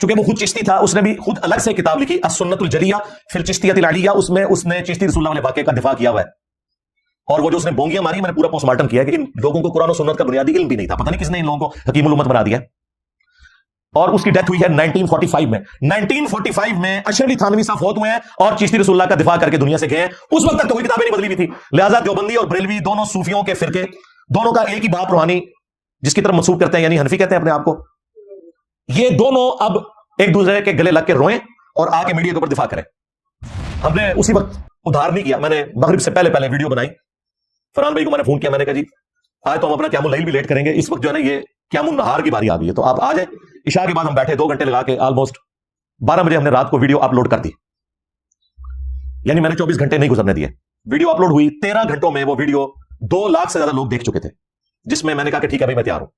چونکہ وہ خود چشتی تھا, اس نے بھی خود الگ سے کتاب لکھی السنت الجلیہ فی الچشتیۃ العلیہ, اس میں اس نے چشتی رسول اللہ والے واقعے کا دفاع کیا ہوا ہے. اور وہ جو اس نے بونگیاں ماری, میں نے پورا پوسٹ مارٹم کیا ہے کہ ان لوگوں کو قرآن و سنت کا بنیادی علم بھی نہیں تھا, پتہ نہیں کس نے ان لوگوں کو حکیم الامت بنا دیا. اور اس کی ڈیتھ ہوئی ہے 1945 میں. 1945 میں اشرف علی تھانوی صاحب فوت ہوئے ہیں اور چشتی رسول اللہ کا دفاع کر کے دنیا سے گئے ہیں. اس وقت تک تو کوئی کتابیں نہیں بدلی ہوئی تھی, لہذا دیوبندی اور بریلوی دونوں صوفیوں کے فرقے, دونوں کا ایک ہی باپ روحانی جس کی طرف منسوب کرتے ہیں, یعنی حنفی کہتے ہیں اپنے آپ کو, یہ دونوں اب ایک دوسرے کے گلے لگ کے روئیں اور آ کے میڈیا کے اوپر دفاع کریں. ہم نے اسی وقت ادھار نہیں کیا, میں نے مغرب سے پہلے ویڈیو بنائی, فرحان بھائی کو میں نے فون کیا, میں نے کہا جی آج تو ہم اپنا قیام اللیل بھی لیٹ کریں گے, اس وقت جو ہے نا یہ قیام النہار کی باری آ گئی ہے, تو آپ آ جائیں. عشاء کے بعد ہم بیٹھے 2 گھنٹے لگا کے, آلموسٹ 12 بجے ہم نے رات کو ویڈیو اپلوڈ کر دی, یعنی میں نے 24 گھنٹے نہیں گزرنے دیے. ویڈیو اپلوڈ ہوئی, 13 گھنٹوں میں وہ ویڈیو 2 لاکھ سے زیادہ لوگ دیکھ چکے تھے, جس میں نے کہا کہ ٹھیک ہے بھائی میں تیار ہوں.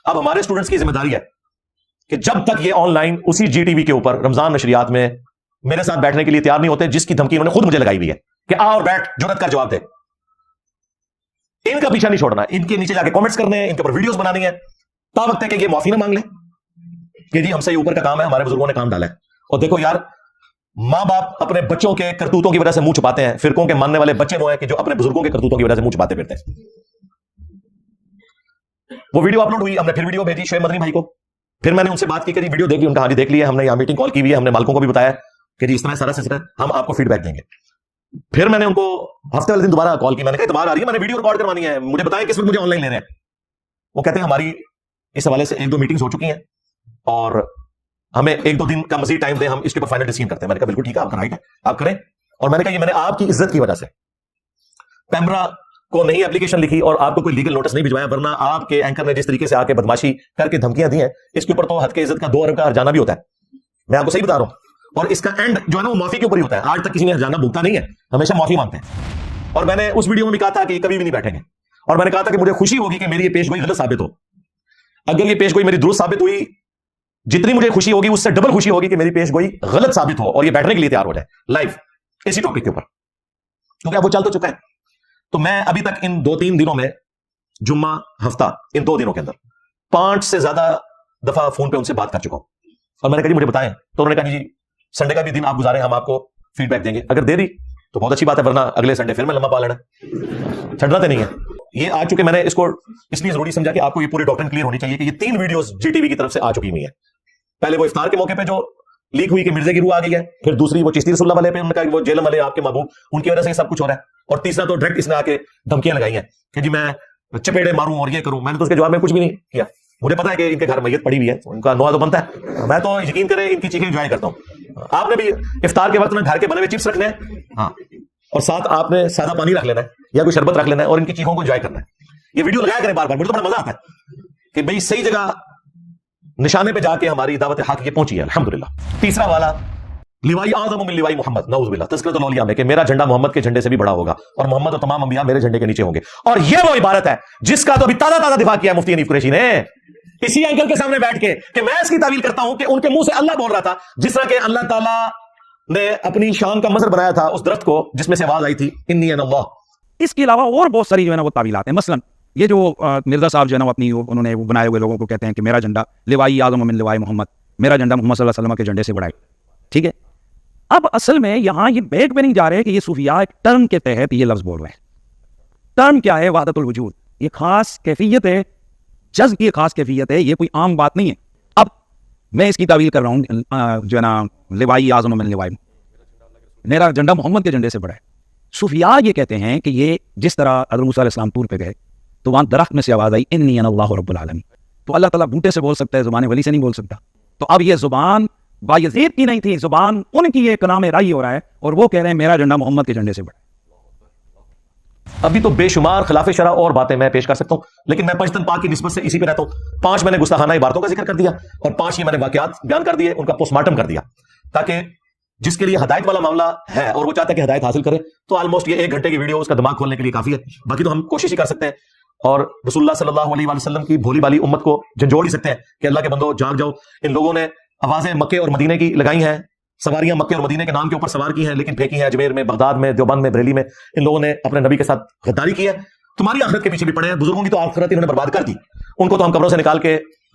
اب ہمارے اسٹوڈنٹس کی ذمہ داری ہے کہ جب تک یہ آن لائن اسی جی ٹی وی کے اوپر رمضان نشریات میں میرے ساتھ بیٹھنے کے لیے تیار نہیں ہوتے, جس کی دھمکی انہوں نے خود مجھے لگائی ہوئی ہے کہ آ اور بیٹھ, جرات کر جواب دے, ان کا پیچھا نہیں چھوڑنا, ان کے نیچے جا کے کامنٹس کرنے ہیں, ان کے اوپر ویڈیوز بنانی ہے, تا وقت ہے کہ یہ معافی نہ مانگ لیں کہ جی ہم سے اوپر کا کام ہے, ہمارے بزرگوں نے کام ڈالا ہے. اور دیکھو یار, ماں باپ اپنے بچوں کے کرتوتوں کی وجہ سے منہ چھپاتے ہیں, فرقوں کے ماننے والے بچے وہ ہیں کہ جو اپنے بزرگوں کے کرتوتوں کی وجہ سے منہ چھپاتے پھرتے ہیں. وہ ویڈیو اپلوڈ ہوئی, ہم نے پھر ویڈیو بھیجی شعیب مدنی بھائی کو, پھر میں نے ان سے بات کی کہ جی ویڈیو دیکھ لی, ان کا ہاں جی دیکھ لی ہے, ہم نے یہاں میٹنگ کال کی ہوئی ہے, ہم نے مالکوں کو بھی بتایا کہ جی اس طرح سارا سلسلہ ہے, ہم آپ کو فیڈ بیک دیں گے. پھر میں نے ان کو ہفتے والے دن دوبارہ کال کی, میں نے کہا اتوار آ رہی ہے, میں نے ویڈیو ریکارڈ کروانی ہے, مجھے بتائیں کس وقت مجھے آن لائن لینے ہیں. وہ کہتے ہیں ہماری اس حوالے سے 1-2 میٹنگز ہو چکی ہیں اور ہمیں 1-2 دن کا مزید ٹائم دیں, ہم اس کے اوپر فائنل ڈیسیژن کرتے ہیں. میں نے کہا بالکل ٹھیک ہے, آپ کا رائٹ ہے, آپ کریں. اور میں نے کہا یہ میں نے آپ کی عزت کی وجہ سے پیمرا کو نہیں اپلیکیشن لکھی اور آپ کو کوئی لیگل نوٹس نہیں بھجوایا, ورنہ آپ کے اینکر نے جس طریقے سے آ کے بدماشی کر کے دھمکیاں دی ہیں, اس کے اوپر تو حد کے عزت کا 2 ارب کا ہرجانہ بھی ہوتا ہے, میں آپ کو صحیح بتا رہا ہوں. اور اس کا اینڈ جو ہے نا وہ معافی کے اوپر ہی ہوتا ہے. آج تک کسی نے ہرجانہ بھگتا نہیں ہے, ہمیشہ معافی مانگتے ہیں. اور میں نے اس ویڈیو میں بھی کہا تھا کہ یہ کبھی بھی نہیں بیٹھیں گے, اور میں نے کہا تھا کہ مجھے خوشی ہوگی کہ میری یہ پیش گوئی غلط ثابت ہو. اگر یہ پیش گوئی میری درست ثابت ہوئی, جتنی مجھے خوشی ہوگی اس سے ڈبل خوشی ہوگی کہ میری پیش گوئی غلط ثابت ہو اور یہ بیٹھنے کے لیے تیار ہو جائے لائیو اسی ٹاپک کے اوپر, کیونکہ اب وہ چل تو چکا ہے. تو میں ابھی تک ان 2-3 دنوں میں, جمعہ ہفتہ, ان 2 دنوں کے اندر 5 سے زیادہ دفعہ فون پہ ان سے بات کر چکا ہوں. اور میں نے کہا جی مجھے بتائیں, تو انہوں نے کہا جی سنڈے کا بھی دن آپ گزاریں, ہم آپ کو فیڈ بیک دیں گے. اگر دے دی تو بہت اچھی بات ہے, ورنہ اگلے سنڈے پھر میں لمبا پا لینا, چھڑنا تو نہیں ہے. یہ آ چکے, میں نے اس کو اس لیے ضروری سمجھا کہ آپ کو یہ پوری ڈاکٹرن کلیئر ہونی چاہیے کہ یہ 3 ویڈیوز جی ٹی وی کی طرف سے آ چکی ہوئی ہیں. پہلے وہ افطار کے موقع پہ جو لیک ہوئی کہ مرزے کی روح آ گئی ہے, پھر دوسری وہ چشتی رسول اللہ والے پہ انہوں نے کہا کہ وہ جیلم والے آپ کے محبوب, ان کی وجہ سے یہ سب کچھ ہو رہا ہے. اور تیسرا تو ڈائریکٹ اس نے آ کے دھمکیاں لگائی ہیں کہ جی میں چپیڑے ماروں اور یہ کروں. میں نے تو اس کے جواب میں کچھ بھی نہیں کیا, مجھے پتا ہے کہ ان کے گھر میت پڑی ہوئی ہے, ان کا نوحہ تو بنتا ہے, میں تو یقین کریں ان کی چیخیں انجوائے کرتا ہوں. آپ نے بھی افطار کے وقت میں گھر کے بنے ہوئے چپس رکھنے ہیں, ہاں, اور ساتھ آپ نے سادہ پانی رکھ لینا ہے یا کوئی شربت رکھ لینا ہے اور ان کی چیخوں کو انجوائے کرنا ہے. یہ ویڈیو لگایا کریں بار بار, مجھے تو بڑا مزہ آتا ہے کہ بھئی صحیح جگہ نشانے پہ جا کے ہماری دعوت حق یہ پہنچی ہے الحمدللہ. تیسرا والا لیوائی اعظم من لیوائی محمد, نعوذ باللہ, تذکرۃ الاولیاء میں کہ میرا جھنڈا محمد کے جھنڈے سے بھی بڑا ہوگا اور محمد اور تمام انبیاء میرے جھنڈے کے نیچے ہوں گے. اور یہ وہ عبارت ہے جس کا تو ابھی تازہ دفاع کیا ہے مفتی حنیف قریشی نے اسی اینگل کے سامنے بیٹھ کے کہ میں اس کی تعویل کرتا ہوں کہ ان کے منہ سے اللہ بول رہا تھا, جس طرح کہ اللہ تعالیٰ نے اپنی شان کا مظہر بنایا تھا اس درخت کو جس میں سے آواز آئی تھی انی انا اللہ. اس کے علاوہ اور بہت ساری جو ہے نا وہ تعویلات ہیں. مثلا یہ جو مرزا صاحب جو ہے نا اپنی انہوں نے بنائے ہوئے لوگوں کو کہتے ہیں کہ میرا جھنڈا لیوائی اعظم من لیوائی محمد, میرا جھنڈا محمد صلی اللہ علیہ وسلم کے جھنڈے سے بڑا ہے. ٹھیک ہے, اب اصل میں یہاں یہ بیک پہ نہیں جا رہے کہ یہ صوفیاء ایک ٹرم کے تحت یہ لفظ بول رہے ہیں. ٹرم کیا ہے؟ وحدت الوجود, یہ خاص کیفیت ہے, جذب کی خاص کیفیت ہے, یہ کوئی عام بات نہیں ہے. اب میں اس کی تعویل کر رہا ہوں جو ہے نا لیوائی اعظم من لیوائی, میرا جھنڈا محمد کے جھنڈے سے بڑا ہے. صوفیاء یہ کہتے ہیں کہ یہ جس طرح حضرت موسیٰ علیہ السلام طور پہ گئے تو وہاں درخت میں سے آواز آئی انی انا اللہ رب العالمین, تو اللہ تعالیٰ بوٹے سے بول سکتا ہے, زبان ولی سے نہیں بول سکتا. تو اب یہ زبان بایزید کی نہیں تھی, زبان ان کی ایک کلام رائی ہو رہا ہے اور وہ کہہ رہے ہیں میرا جھنڈا محمد کے جھنڈے سے بڑا ہے. ابھی تو بے شمار خلاف شرع اور باتیں میں پیش کر سکتا ہوں, لیکن میں پنجتن پاک کی نسبت سے اسی پہ رہتا ہوں. 5 میں نے گستاخانہ عبارتوں کا ذکر کر دیا اور 5 یہ میں نے واقعات بیان کر دیے, ان کا پوسٹ مارٹم کر دیا, تاکہ جس کے لیے ہدایت والا معاملہ ہے اور وہ چاہتا ہے کہ ہدایت حاصل کرے تو آلموسٹ یہ 1 گھنٹے کی ویڈیو اس کا دماغ کھولنے کے لیے کافی ہے. باقی تو ہم کوشش ہی کر سکتے ہیں اور رسول اللہ صلی اللہ علیہ وسلم کی بھولی بالی امت کو جھنجھوڑ ہی سکتے ہیں کہ اللہ کے بندو جاگ جاؤ. ان لوگوں نے آوازیں مکے اور مدینے کی لگائی ہیں, سواریاں مکے اور مدینے کے نام کے اوپر سوار کی ہیں, لیکن پھینکی ہیں اجمیر میں, بغداد میں, دیوبند میں, بریلی میں. ان لوگوں نے اپنے نبی کے ساتھ غداری کی ہے. تمہاری آخرت کے پیچھے بھی پڑے ہیں, بزرگوں کی تو آخرت انہوں نے برباد کر دی, ان کو تو ہم قبروں سے نکال کے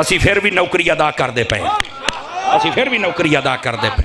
ਅਸੀਂ ਫਿਰ ਵੀ ਨੌਕਰੀ ਅਦਾ ਕਰਦੇ ਪਏ, ਅਸੀਂ ਫਿਰ ਵੀ ਨੌਕਰੀ ਅਦਾ ਕਰਦੇ ਪਏ।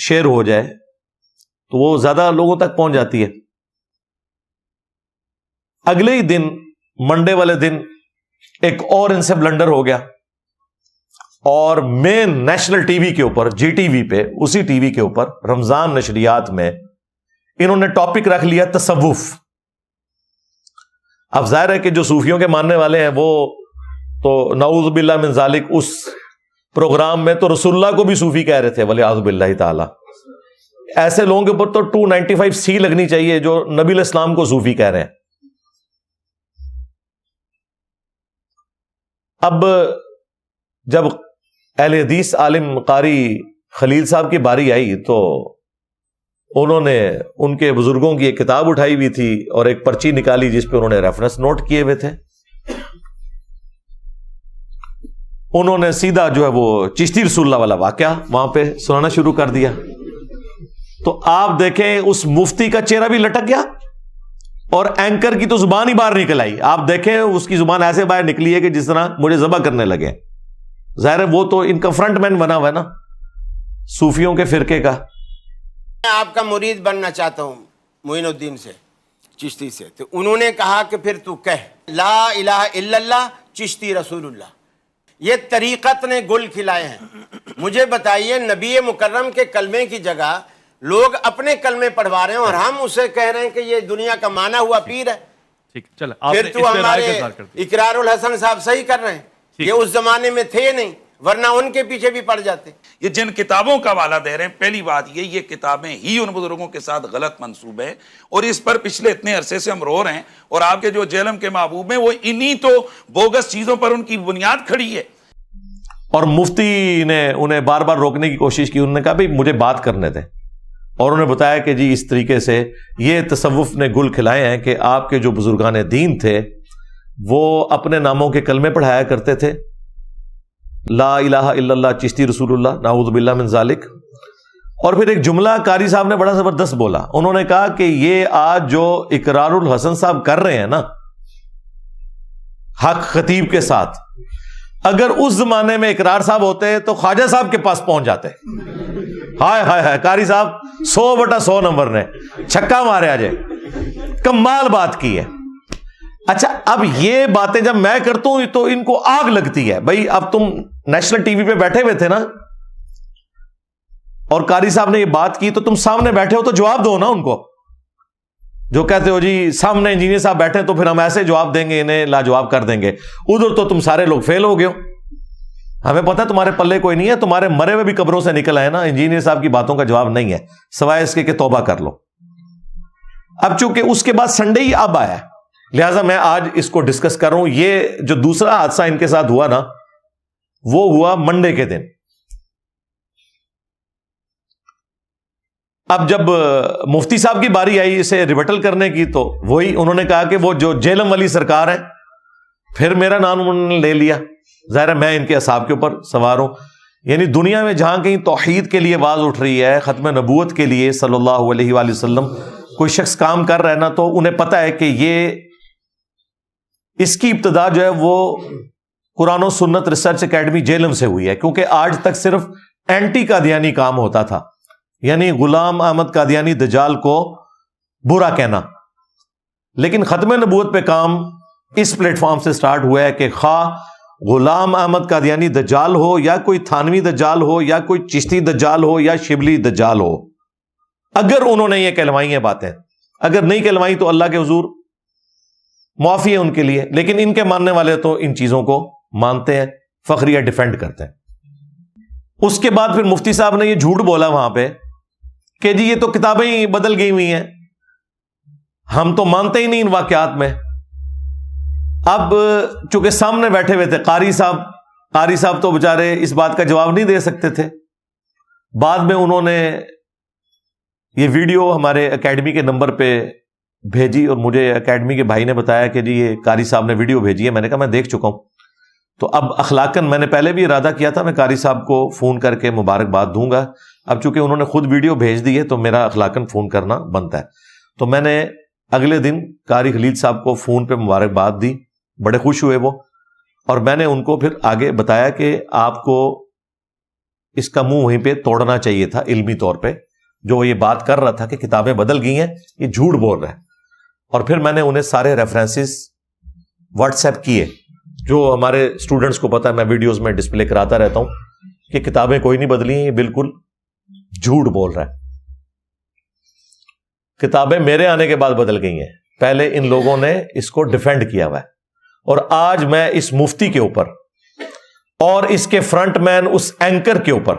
شیئر ہو جائے تو وہ زیادہ لوگوں تک پہنچ جاتی ہے. اگلے ہی دن منڈے والے دن ایک اور ان سے بلنڈر ہو گیا, اور مین نیشنل ٹی وی کے اوپر, جی ٹی وی پہ, اسی ٹی وی کے اوپر رمضان نشریات میں انہوں نے ٹاپک رکھ لیا تصوف. اب ظاہر ہے کہ جو صوفیوں کے ماننے والے ہیں وہ تو نعوذ باللہ من ذالک اس پروگرام میں تو رسول اللہ کو بھی صوفی کہہ رہے تھے, ولیعوذ باللہ تعالی. ایسے لوگوں کے اوپر تو 295C لگنی چاہیے جو نبی علیہ السلام کو صوفی کہہ رہے ہیں. اب جب اہل حدیث عالم قاری خلیل صاحب کی باری آئی تو انہوں نے ان کے بزرگوں کی ایک کتاب اٹھائی ہوئی تھی اور ایک پرچی نکالی جس پہ انہوں نے ریفرنس نوٹ کیے ہوئے تھے. انہوں نے سیدھا جو ہے وہ چشتی رسول اللہ والا واقعہ وہاں پہ سنانا شروع کر دیا. تو آپ دیکھیں اس مفتی کا چہرہ بھی لٹک گیا اور اینکر کی تو زبان ہی باہر نکل آئی. آپ دیکھیں اس کی زبان ایسے باہر نکلی ہے کہ جس طرح مجھے ذبح کرنے لگے. ظاہر ہے وہ تو ان کا فرنٹ مین بنا ہوا ہے نا صوفیوں کے فرقے کا. میں آپ کا مرید بننا چاہتا ہوں معین الدین سے, چشتی سے. تو انہوں نے کہا کہ پھر تو کہہ لا الہ الا اللہ چشتی رسول اللہ. یہ طریقت نے گل کھلائے ہیں. مجھے بتائیے نبی مکرم کے کلمے کی جگہ لوگ اپنے کلمے پڑھوا رہے ہیں اور ہم اسے کہہ رہے ہیں کہ یہ دنیا کا مانا ہوا پیر ہے. ٹھیک, چل پھر تو ہمارے اقرار الحسن صاحب صحیح کر رہے ہیں. یہ اس زمانے میں تھے نہیں, ورنہ ان کے پیچھے بھی پڑ جاتے. یہ جن کتابوں کا حوالہ دے رہے ہیں, پہلی بات یہ کتابیں ہی ان بزرگوں کے ساتھ غلط منسوب ہے, اور اس پر پچھلے اتنے عرصے سے ہم رو رہے ہیں. اور آپ کے جو جیلم کے محبوب ہیں وہ انہی تو بوگس چیزوں پر ان کی بنیاد کھڑی ہے. اور مفتی نے انہیں بار بار روکنے کی کوشش کی. انہوں نے کہا بھئی مجھے بات کرنے دیں, اور انہوں نے بتایا کہ جی اس طریقے سے یہ تصوف نے گل کھلائے ہیں کہ آپ کے جو بزرگان دین تھے وہ اپنے ناموں کے کلمے پڑھایا کرتے تھے, لا الہ الا اللہ چشتی رسول اللہ نعوذ باللہ من ذالک. اور پھر ایک جملہ قاری صاحب نے بڑا زبردست بولا. انہوں نے کہا کہ یہ آج جو اقرار الحسن صاحب کر رہے ہیں نا حق خطیب کے ساتھ, اگر اس زمانے میں اقرار صاحب ہوتے تو خواجہ صاحب کے پاس پہنچ جاتے. ہائے ہائے ہائے, قاری صاحب 100/100 نمبر نے چھکا مارے آج, کمال بات کی ہے. اچھا اب یہ باتیں جب میں کرتا ہوں تو ان کو آگ لگتی ہے. بھائی اب تم نیشنل ٹی وی پہ بیٹھے ہوئے تھے نا اور قاری صاحب نے یہ بات کی تو تم سامنے بیٹھے ہو تو جواب دو نا ان کو. جو کہتے ہو جی سامنے انجینئر صاحب بیٹھے تو پھر ہم ایسے جواب دیں گے, انہیں لاجواب کر دیں گے. ادھر تو تم سارے لوگ فیل ہو گئے ہو. ہمیں پتہ ہے تمہارے پلے کوئی نہیں ہے, تمہارے مرے ہوئے بھی قبروں سے نکل آئے نا. انجینئر صاحب کی باتوں کا جواب نہیں ہے سوائے اس کے کہ توبہ کر لو. اب چونکہ اس کے بعد سنڈے ہی اب آیا, لہٰذا میں آج اس کو ڈسکس کر رہا ہوں. یہ جو دوسرا حادثہ ان کے ساتھ ہوا نا وہ ہوا منڈے کے دن. اب جب مفتی صاحب کی باری آئی اسے ریبٹل کرنے کی تو وہی انہوں نے کہا کہ وہ جو جیلم والی سرکار ہے, پھر میرا نام انہوں نے لے لیا. ظاہر ہے میں ان کے اصحاب کے اوپر سوار ہوں. یعنی دنیا میں جہاں کہیں توحید کے لیے آواز اٹھ رہی ہے, ختم نبوت کے لیے صلی اللہ علیہ وآلہ وسلم کوئی شخص کام کر رہا ہے نا, تو انہیں پتہ ہے کہ یہ اس کی ابتدا جو ہے وہ قرآن و سنت ریسرچ اکیڈمی جیلم سے ہوئی ہے. کیونکہ آج تک صرف اینٹی قادیانی کام ہوتا تھا, یعنی غلام احمد قادیانی دجال کو برا کہنا. لیکن ختم نبوت پہ کام اس پلیٹ فارم سے سٹارٹ ہوا ہے کہ خواہ غلام احمد قادیانی دجال ہو یا کوئی تھانوی دجال ہو یا کوئی چشتی دجال ہو یا شبلی دجال ہو, اگر انہوں نے یہ کہلوائی ہیں باتیں, اگر نہیں کہلوائی تو اللہ کے حضور معافی ہے ان کے لیے. لیکن ان کے ماننے والے تو ان چیزوں کو مانتے ہیں, فخریہ ڈیفینڈ کرتے ہیں. اس کے بعد پھر مفتی صاحب نے یہ جھوٹ بولا وہاں پہ کہ جی یہ تو کتابیں ہی بدل گئی ہوئی ہیں, ہم تو مانتے ہی نہیں ان واقعات میں. اب چونکہ سامنے بیٹھے ہوئے تھے قاری صاحب تو بیچارے اس بات کا جواب نہیں دے سکتے تھے. بعد میں انہوں نے یہ ویڈیو ہمارے اکیڈمی کے نمبر پہ بھیجی اور مجھے اکیڈمی کے بھائی نے بتایا کہ جی یہ قاری صاحب نے ویڈیو بھیجی ہے. میں نے کہا میں دیکھ چکا ہوں. تو اب اخلاقاً میں نے پہلے بھی ارادہ کیا تھا میں قاری صاحب کو فون کر کے مبارکباد دوں گا. اب چونکہ انہوں نے خود ویڈیو بھیج دی ہے تو میرا اخلاقاً فون کرنا بنتا ہے. تو میں نے اگلے دن قاری خلیل صاحب کو فون پہ مبارکباد دی, بڑے خوش ہوئے وہ, اور میں نے ان کو پھر آگے بتایا کہ آپ کو اس کا منہ وہیں پہ توڑنا چاہیے تھا علمی طور پہ. جو یہ بات کر رہا تھا کہ کتابیں بدل گئی ہیں, یہ جھوٹ بول رہا ہے. اور پھر میں نے انہیں سارے ریفرنسز واٹس ایپ کیے, جو ہمارے اسٹوڈنٹس کو پتا ہے, میں ویڈیوز میں ڈسپلے کراتا رہتا ہوں کہ کتابیں کوئی نہیں بدلی ہیں, یہ بالکل جھوٹ بول رہا ہے. کتابیں میرے آنے کے بعد بدل گئی ہیں, پہلے ان لوگوں نے اس کو ڈیفینڈ کیا ہوا ہے. اور آج میں اس مفتی کے اوپر اور اس کے فرنٹ مین اس اینکر کے اوپر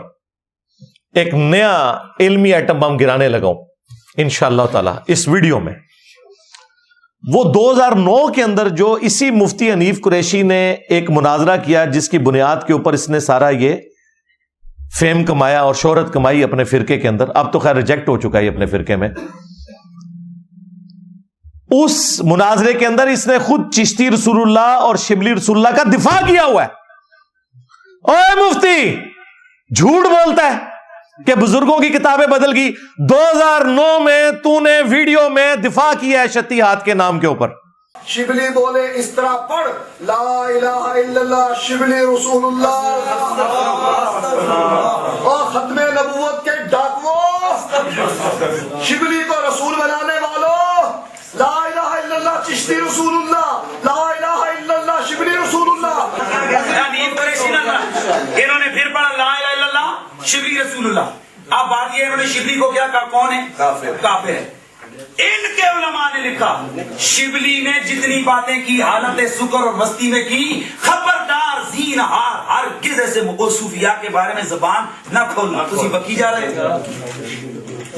ایک نیا علمی ایٹم بم گرانے لگا ہوں انشاءاللہ تعالی اس ویڈیو میں. وہ 2009 کے اندر جو اسی مفتی حنیف قریشی نے ایک مناظرہ کیا, جس کی بنیاد کے اوپر اس نے سارا یہ فیم کمایا اور شہرت کمائی اپنے فرقے کے اندر. اب تو خیر ریجیکٹ ہو چکا ہے اپنے فرقے میں. اس مناظرے کے اندر اس نے خود چشتی رسول اللہ اور شبلی رسول اللہ کا دفاع کیا ہوا ہے. اوے مفتی, جھوٹ بولتا ہے کہ بزرگوں کی کتابیں بدل گئی. 2009 میں تو نے ویڈیو میں دفاع کیا ہے شتی ہاتھ کے نام کے اوپر. شبلی بولے اس طرح پڑھ, لا الہ الا اللہ شبلی رسول اللہ. اور ختم نبوت کے ڈاکوؤں, شبلی کو رسول بنانے والوں, لا الہ الا اللہ چشتی رسول اللہ, لا الہ الا اللہ شبلی رسول اللہ. انہوں نے پھر پڑھا لا الہ الا اللہ شبلی رسول اللہ. اب بات یہ, انہوں نے شبلی کو کیا کہا, کون ہے, کافر ہے. ان کے علماء نے لکھا شبلی نے جتنی باتیں کی حالت سکر اور مستی میں کی, خبردار زینہار ہرگز ایسے صوفیاء کے بارے میں زبان نہ کھولنا. تم بکی جا رہے ہو,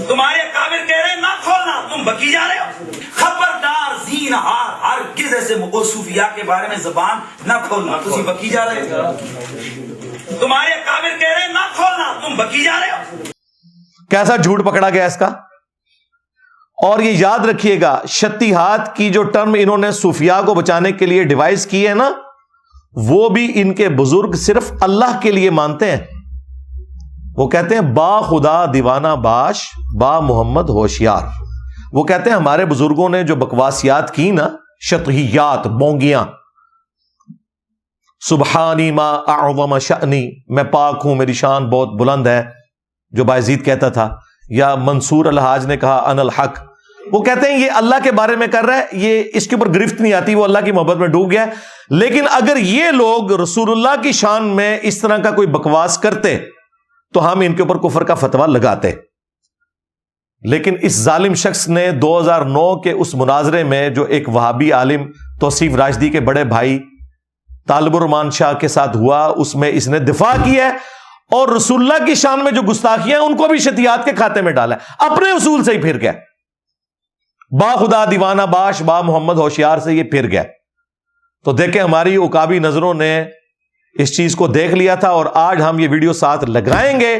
تمہارے کافر کہہ رہے ہیں نہ کھولنا, تم بکی جا رہے ہو. خبردار زینہار ہرگز ایسے صوفیاء کے بارے میں زبان نہ کھولنا. تم بکی جا رہے ہو, تمہارے کافر کہہ رہے ہیں نہ کھولنا, تم بکی جا رہے ہو. کیسا جھوٹ پکڑا گیا اس کا. اور یہ یاد رکھیے گا, شتی ہاتھ کی جو ٹرم انہوں نے صوفیاء کو بچانے کے لیے ڈیوائز کی ہے نا, وہ بھی ان کے بزرگ صرف اللہ کے لیے مانتے ہیں. وہ کہتے ہیں با خدا دیوانہ باش, با محمد ہوشیار. وہ کہتے ہیں ہمارے بزرگوں نے جو بکواسیات کی نا, شطحیات, بونگیاں, سبحانی ما اعظم شأنی, میں پاک ہوں میری شان بہت بلند ہے, جو بایزید کہتا تھا, یا منصور الحاج نے کہا ان الحق. وہ کہتے ہیں یہ اللہ کے بارے میں کر رہا ہے, یہ اس کے اوپر گرفت نہیں آتی, وہ اللہ کی محبت میں ڈوب گیا. لیکن اگر یہ لوگ رسول اللہ کی شان میں اس طرح کا کوئی بکواس کرتے تو ہم ان کے اوپر کفر کا فتویٰ لگاتے. لیکن اس ظالم شخص نے 2009 کے اس مناظرے میں جو ایک وہابی عالم توصیف راشدی کے بڑے بھائی طالب الرحمان شاہ کے ساتھ ہوا, اس میں اس نے دفاع کیا ہے, اور رسول اللہ کی شان میں جو گستاخیاں ہیں ان کو بھی شتیات کے کھاتے میں ڈالا ہے, اپنے اصول سے ہی پھر گیا. با خدا دیوانہ باش, با محمد ہوشیار سے یہ پھر گیا. تو دیکھیں ہماری عقابی نظروں نے اس چیز کو دیکھ لیا تھا, اور آج ہم یہ ویڈیو ساتھ لگائیں گے,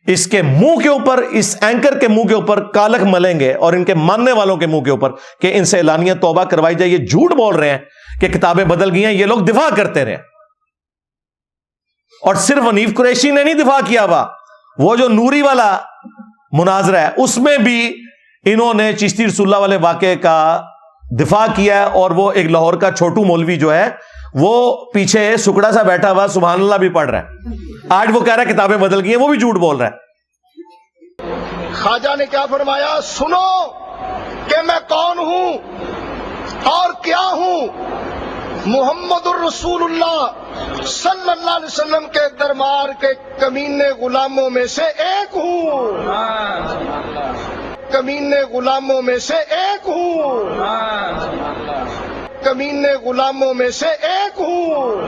اس کے منہ کے اوپر, اس اینکر کے منہ کے اوپر کالک ملیں گے, اور ان کے ماننے والوں کے منہ کے اوپر کہ ان سے اعلانیہ توبہ کروائی جائے. یہ جھوٹ بول رہے ہیں کہ کتابیں بدل گئی ہیں, یہ لوگ دفاع کرتے رہے. اور صرف حنیف قریشی نے نہیں دفاع کیا ہوا, وہ جو نوری والا مناظرہ ہے اس میں بھی انہوں نے چشتی رسول اللہ والے واقعے کا دفاع کیا ہے. اور وہ ایک لاہور کا چھوٹو مولوی جو ہے وہ پیچھے سکڑا سا بیٹھا ہوا سبحان اللہ بھی پڑھ رہا ہے, آج وہ کہہ رہا ہے کتابیں بدل گئی ہیں, وہ بھی جھوٹ بول رہا ہے. خواجہ نے کیا فرمایا, سنو کہ میں کون ہوں اور کیا ہوں. محمد الرسول اللہ صلی اللہ علیہ وسلم کے دربار کے کمینے غلاموں میں سے ایک ہوں, کمینے غلاموں میں سے ایک ہوں, کمینے غلاموں میں سے ایک ہوں.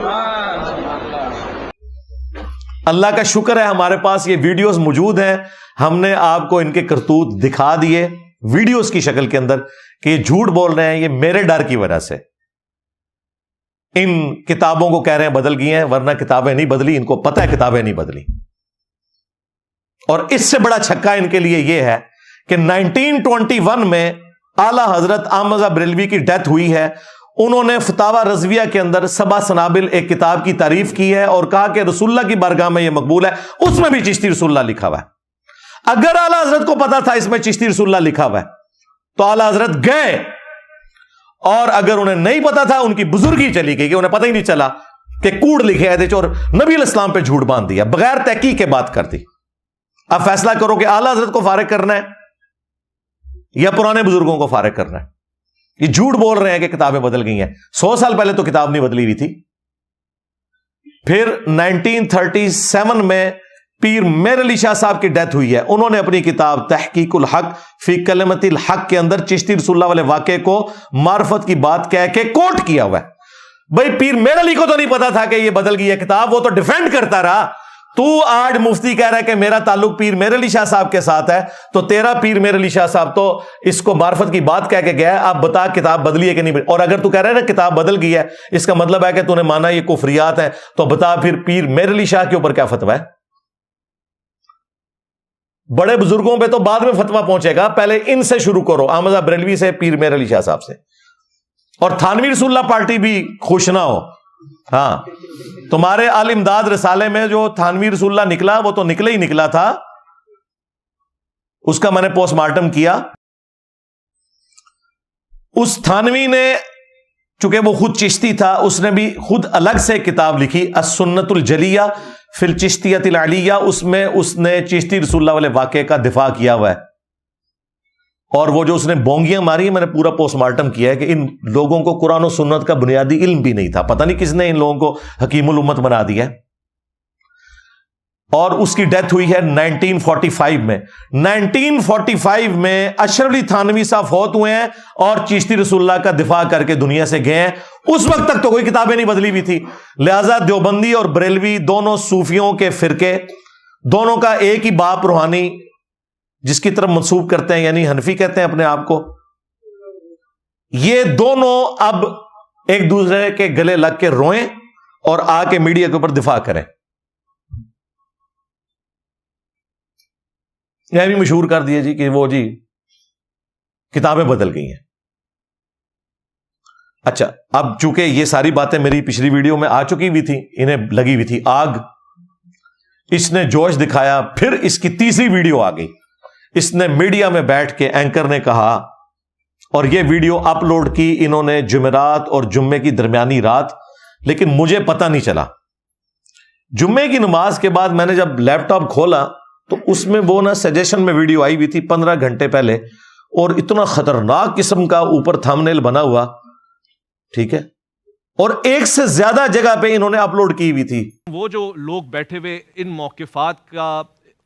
اللہ کا شکر ہے ہمارے پاس یہ ویڈیوز موجود ہیں, ہم نے آپ کو ان کے کرتوت دکھا دیے ویڈیوز کی شکل کے اندر کہ یہ جھوٹ بول رہے ہیں. یہ میرے ڈر کی وجہ سے ان کتابوں کو کہہ رہے ہیں بدل گئی ہیں, ورنہ کتابیں نہیں بدلی, ان کو پتہ ہے کتابیں نہیں بدلی. اور اس سے بڑا چھکا ان کے لیے یہ ہے کہ 1921 میں اعلیٰ حضرت احمد رضا بریلوی کی ڈیتھ ہوئی ہے. انہوں نے فتاوی رضویہ کے اندر 7 سنابل ایک کتاب کی تعریف کی ہے اور کہا کہ رسول اللہ کی بارگاہ میں یہ مقبول ہے. اس میں بھی چشتی رسول اللہ لکھا ہوا ہے. اگر اعلیٰ حضرت کو پتا تھا اس میں چشتی رسول اللہ لکھا ہوا ہے تو اعلیٰ حضرت گئے, اور اگر انہیں نہیں پتا تھا ان کی بزرگی چلی گئی کہ انہیں پتہ ہی نہیں چلا, کہ کوڑ لکھے ہے اور نبی علیہ السلام پہ جھوٹ باندھ دیا, بغیر تحقیق کے بات کر دی. اب فیصلہ کرو کہ اعلیٰ حضرت کو فارغ کرنا ہے یا پرانے بزرگوں کو فارغ کرنا ہے. یہ جھوٹ بول رہے ہیں کہ کتابیں بدل گئی ہیں. 100 سال پہلے تو کتاب نہیں بدلی ہوئی تھی. پھر 1937 میں پیر میر علی شاہ صاحب کی ڈیتھ ہوئی ہے. انہوں نے اپنی کتاب تحقیق الحق فی کلمت الحق کے اندر چشتی رسول اللہ والے واقعے کو معرفت کی بات کہہ کے کوٹ کیا ہوا ہے. بھائی پیر میر علی کو تو نہیں پتا تھا کہ یہ بدل گئی ہے کتاب, وہ تو ڈیفینڈ کرتا رہا. تو آج مفتی کہہ رہا ہے کہ میرا تعلق پیر میر علی شاہ صاحب کے ساتھ ہے, تو تیرا پیر میر علی شاہ صاحب تو اس کو معرفت کی بات کہہ کے گیا ہے. آپ بتا کتاب بدلی ہے کہ نہیں. اور اگر تو کہہ رہا ہے نا کتاب بدل گئی ہے, اس کا مطلب ہے کہ تو نے مانا یہ کفریات ہیں, تو بتا پھر پیر میر علی شاہ کے اوپر کیا فتویٰ ہے. بڑے بزرگوں پہ تو بعد میں فتویٰ پہنچے گا, پہلے ان سے شروع کرو, احمد بریلوی سے, پیر میر علی شاہ صاحب سے. اور تھانوی رسول اللہ پارٹی بھی خوش نہ ہو. ہاں, تمہارے آل امداد رسالے میں جو تھانوی رسول اللہ نکلا وہ تو نکلے ہی نکلا تھا. اس کا میں نے پوسٹ مارٹم کیا. اس تھانوی نے, چونکہ وہ خود چشتی تھا, اس نے بھی خود الگ سے کتاب لکھی السنت الجلیہ فی الچشتیۃ العلیہ. اس میں اس نے چشتی رسول اللہ والے واقعے کا دفاع کیا ہوا ہے. اور وہ جو اس نے بونگیاں ماری ہیں, میں نے پورا پوسٹ مارٹم کیا ہے کہ ان لوگوں کو قرآن و سنت کا بنیادی علم بھی نہیں تھا. پتہ نہیں کس نے ان لوگوں کو حکیم الامت بنا دیا. اور اس کی ڈیتھ ہوئی ہے 1945 میں. 1945 میں اشرف علی تھانوی صاحب فوت ہوئے ہیں اور چشتی رسول اللہ کا دفاع کر کے دنیا سے گئے ہیں. اس وقت تک تو کوئی کتابیں نہیں بدلی ہوئی تھی. لہذا دیوبندی اور بریلوی دونوں صوفیوں کے فرقے, دونوں کا ایک ہی باپ روحانی جس کی طرف منسوب کرتے ہیں, یعنی حنفی کہتے ہیں اپنے آپ کو, یہ دونوں اب ایک دوسرے کے گلے لگ کے روئیں اور آ کے میڈیا کے اوپر دفاع کریں. یہ بھی مشہور کر دیا جی کہ وہ جی کتابیں بدل گئی ہیں. اچھا, اب چونکہ یہ ساری باتیں میری پچھلی ویڈیو میں آ چکی ہوئی تھی, انہیں لگی ہوئی تھی آگ, اس نے جوش دکھایا, پھر اس کی تیسری ویڈیو آ گئی. اس نے میڈیا میں بیٹھ کے اینکر نے کہا, اور یہ ویڈیو اپلوڈ کی انہوں نے جمعرات اور جمعے کی درمیانی رات, لیکن مجھے پتہ نہیں چلا. جمعے کی نماز کے بعد میں نے جب لیپ ٹاپ کھولا تو اس میں وہ نا سجیشن میں ویڈیو آئی ہوئی تھی 15 گھنٹے پہلے, اور اتنا خطرناک قسم کا اوپر تھمبنیل بنا ہوا, ٹھیک ہے, اور ایک سے زیادہ جگہ پہ انہوں نے اپلوڈ کی ہوئی تھی. وہ جو لوگ بیٹھے ہوئے ان موقفات کا